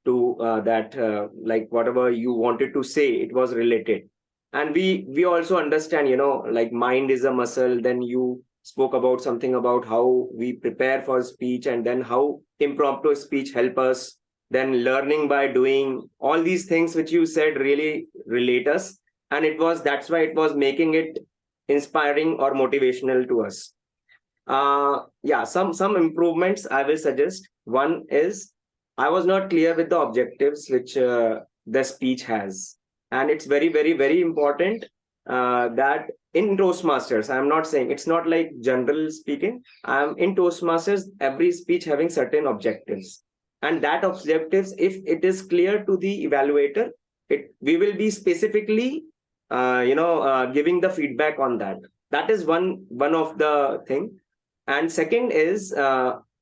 to that, like whatever you wanted to say, it was related. And we also understand, like mind is a muscle. Then you spoke about something about how we prepare for speech, and then how impromptu speech help us, then learning by doing. All these things which you said really relate us, and that's why it was making it inspiring or motivational to us. Yeah, some improvements I will suggest. One is, I was not clear with the objectives which the speech has, and it's very very very important that in Toastmasters, I'm not saying, it's not like general speaking. I'm in Toastmasters, every speech having certain objectives, and that objectives, if it is clear to the evaluator, we will be specifically giving the feedback on that. That is one of the thing. And second is,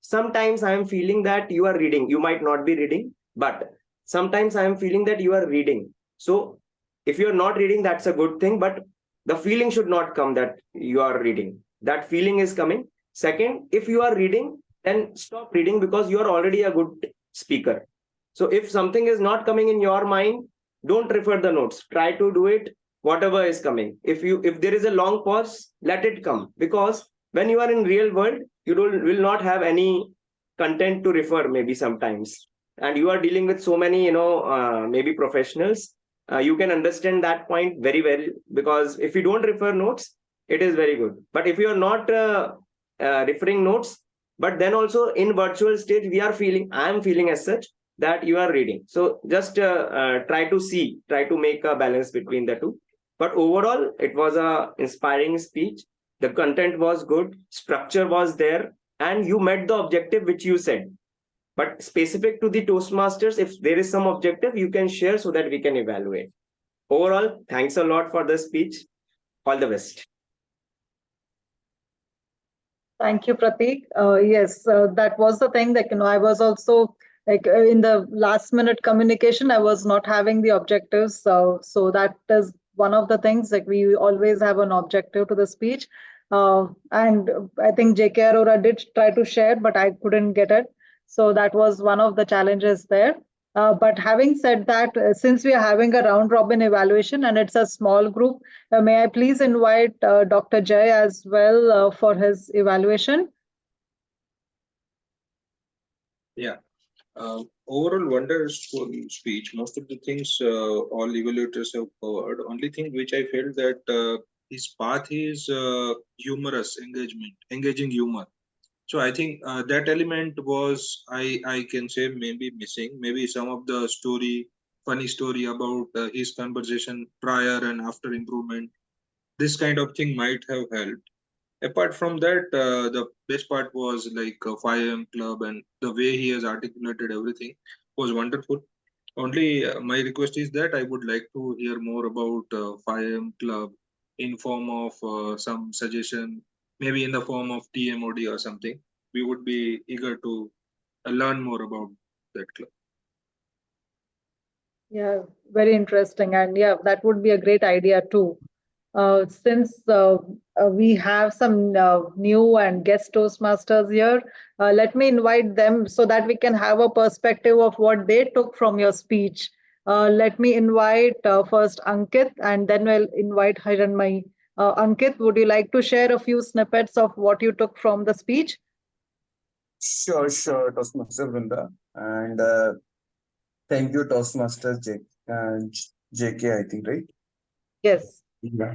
sometimes I am feeling that you are reading, you might not be reading, but sometimes I am feeling that you are reading. So if you are not reading, that's a good thing, but the feeling should not come that you are reading. That feeling is coming. Second, if you are reading, then stop reading, because you are already a good speaker. So if something is not coming in your mind, don't refer the notes, try to do it whatever is coming. If there is a long pause, let it come, because when you are in real world, you will not have any content to refer maybe sometimes, and you are dealing with so many maybe professionals. You can understand that point very well, because if you don't refer notes, it is very good. But if you are not referring notes, but then also in virtual stage, I am feeling as such that you are reading. So just try to make a balance between the two. But overall, it was a inspiring speech. The content was good, structure was there, and you met the objective which you said. But specific to the Toastmasters, if there is some objective, you can share so that we can evaluate. Overall, thanks a lot for the speech. All the best. Thank you, Prateek. Yes, that was the thing that, I was also like in the last minute communication, I was not having the objectives. So that is one of the things, like we always have an objective to the speech. And I think JK Arora did try to share, but I couldn't get it. So that was one of the challenges there. But having said that, since we are having a round robin evaluation and it's a small group, may I please invite Dr. Jay as well for his evaluation? Yeah. Overall wonderful speech. Most of the things all evaluators have covered. Only thing which I felt that his path is humorous engaging humor. So I think that element was, I can say, maybe missing. Maybe some of the funny story about his conversation prior and after improvement. This kind of thing might have helped. Apart from that, the best part was like 5 a.m. club, and the way he has articulated everything was wonderful. Only my request is that I would like to hear more about 5 a.m. club in form of some suggestion, maybe in the form of TMOD or something. We would be eager to learn more about that club. Yeah, very interesting. And yeah, that would be a great idea too. Since we have some new and guest Toastmasters here, let me invite them so that we can have a perspective of what they took from your speech. Let me invite first Ankit, and then we'll invite Hiranmai. Ankit, would you like to share a few snippets of what you took from the speech? Sure, Toastmaster Vrinda. And thank you, Toastmaster JK, I think, right? Yes. Yeah.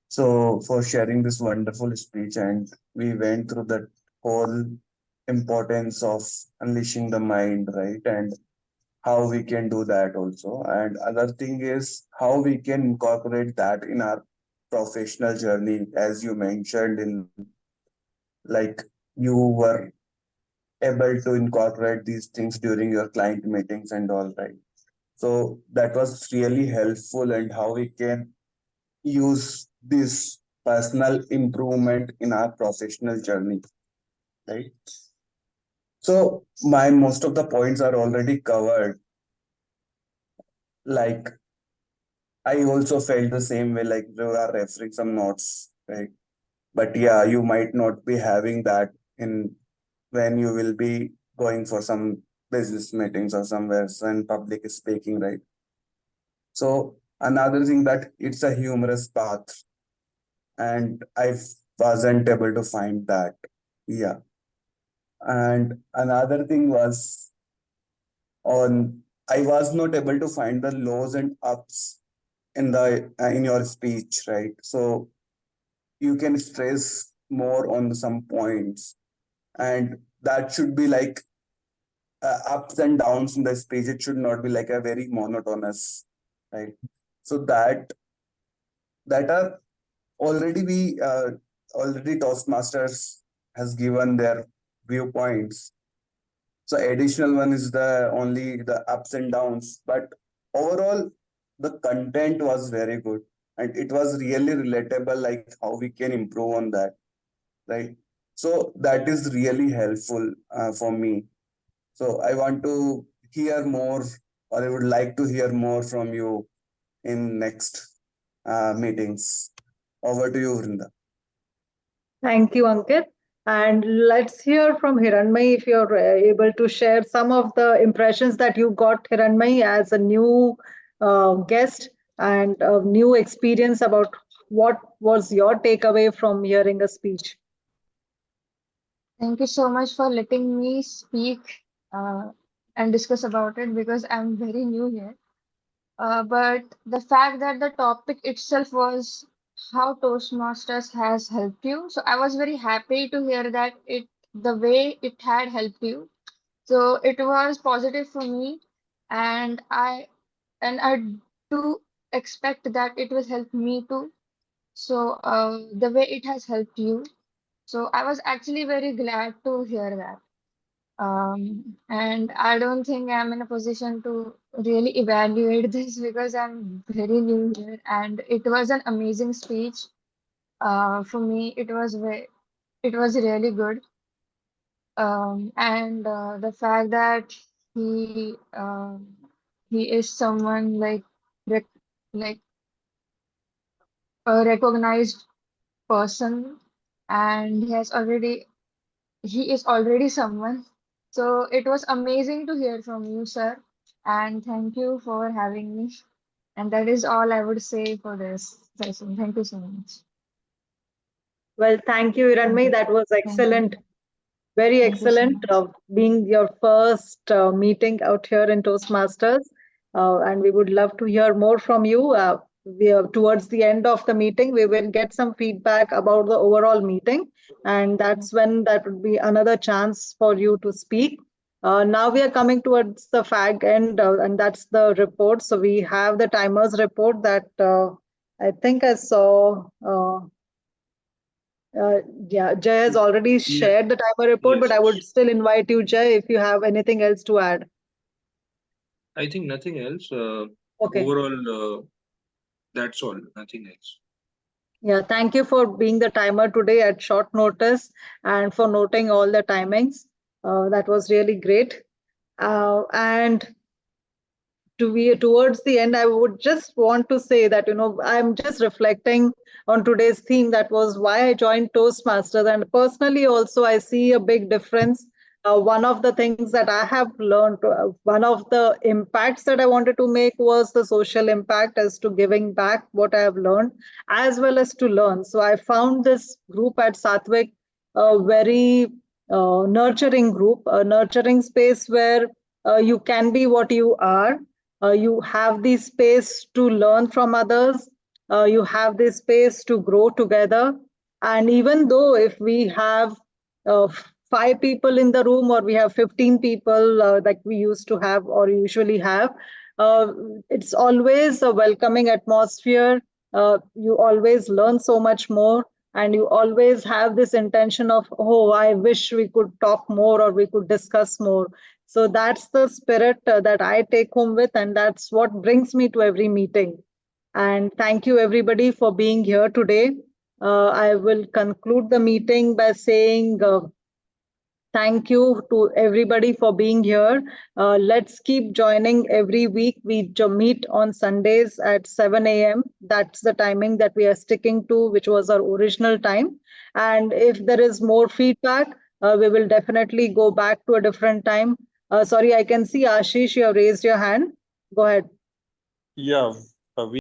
So for sharing this wonderful speech, and we went through the whole importance of unleashing the mind, right? And how we can do that also. And other thing is how we can incorporate that in our professional journey, as you mentioned in, like, you were able to incorporate these things during your client meetings and all, right? So that was really helpful, and how we can use this personal improvement in our professional journey, right? So my most of the points are already covered. Like, I also felt the same way, like you are referring some notes, right? But yeah, you might not be having that in when you will be going for some business meetings or somewhere when public is speaking, right? So another thing that it's a humorous path, and I wasn't able to find that. Yeah. And another thing was on I was not able to find the lows and ups in your speech, right? So you can stress more on some points, and that should be like ups and downs in the speech. It should not be like a very monotonous, right? So that are already we already Toastmasters has given their viewpoints. So additional one is the only the ups and downs, but overall the content was very good and it was really relatable, like how we can improve on that, right? So that is really helpful for me. So I want to hear more, or I would like to hear more from you in next meetings. Over to you, Vrinda. Thank you, Ankit. And let's hear from Hiranmai if you're able to share some of the impressions that you got, Hiranmai, as a new guest and a new experience about what was your takeaway from hearing a speech. Thank you so much for letting me speak and discuss about it because I'm very new here. But the fact that the topic itself was how Toastmasters has helped you, so I was very happy to hear that the way it had helped you. So it was positive for me, and I do expect that it will help me too. So the way it has helped you, so I was actually very glad to hear that. And I don't think I'm in a position to really evaluate this because I'm very new here, and it was an amazing speech. For me, it was really good. And the fact that he he is someone rec like a recognized person, and he is already someone. So it was amazing to hear from you, sir, and thank you for having me. And that is all I would say for this session. Thank you so much. Well, thank you, Thank Hiranmai. you. That was Thank excellent. you. Very Thank you so excellent, much. being your first meeting out here in Toastmasters. And we would love to hear more from you. Towards the end of the meeting, we will get some feedback about the overall meeting. And that's when that would be another chance for you to speak. Now we are coming towards the fag end, and that's the report. So we have the timers report that I think I saw. Yeah, Jay has already Yeah. shared the timer report, Yes, but I yes. would still invite you, Jay, if you have anything else to add. I think nothing else. Okay. Overall, that's all. Nothing else. Yeah, thank you for being the timer today at short notice and for noting all the timings. That was really great. And to be towards the end, I would just want to say that, I'm just reflecting on today's theme. That was why I joined Toastmasters. And personally, also, I see a big difference. One of the things that I have learned, one of the impacts that I wanted to make was the social impact as to giving back what I have learned, as well as to learn. So I found this group at Satvik a very nurturing group, a nurturing space where you can be what you are. You have the space to learn from others. You have the space to grow together. And even though if we have uh, 5 people in the room, or we have 15 people like we used to have or usually have, uh, it's always a welcoming atmosphere. You always learn so much more. And you always have this intention of, oh, I wish we could talk more or we could discuss more. So that's the spirit that I take home with, and that's what brings me to every meeting. And thank you, everybody, for being here today. I will conclude the meeting by saying Thank you to everybody for being here. Let's keep joining every week. We meet on Sundays at 7 a.m. That's the timing that we are sticking to, which was our original time. And if there is more feedback, we will definitely go back to a different time. Sorry, I can see Ashish, you have raised your hand. Go ahead. Yeah, we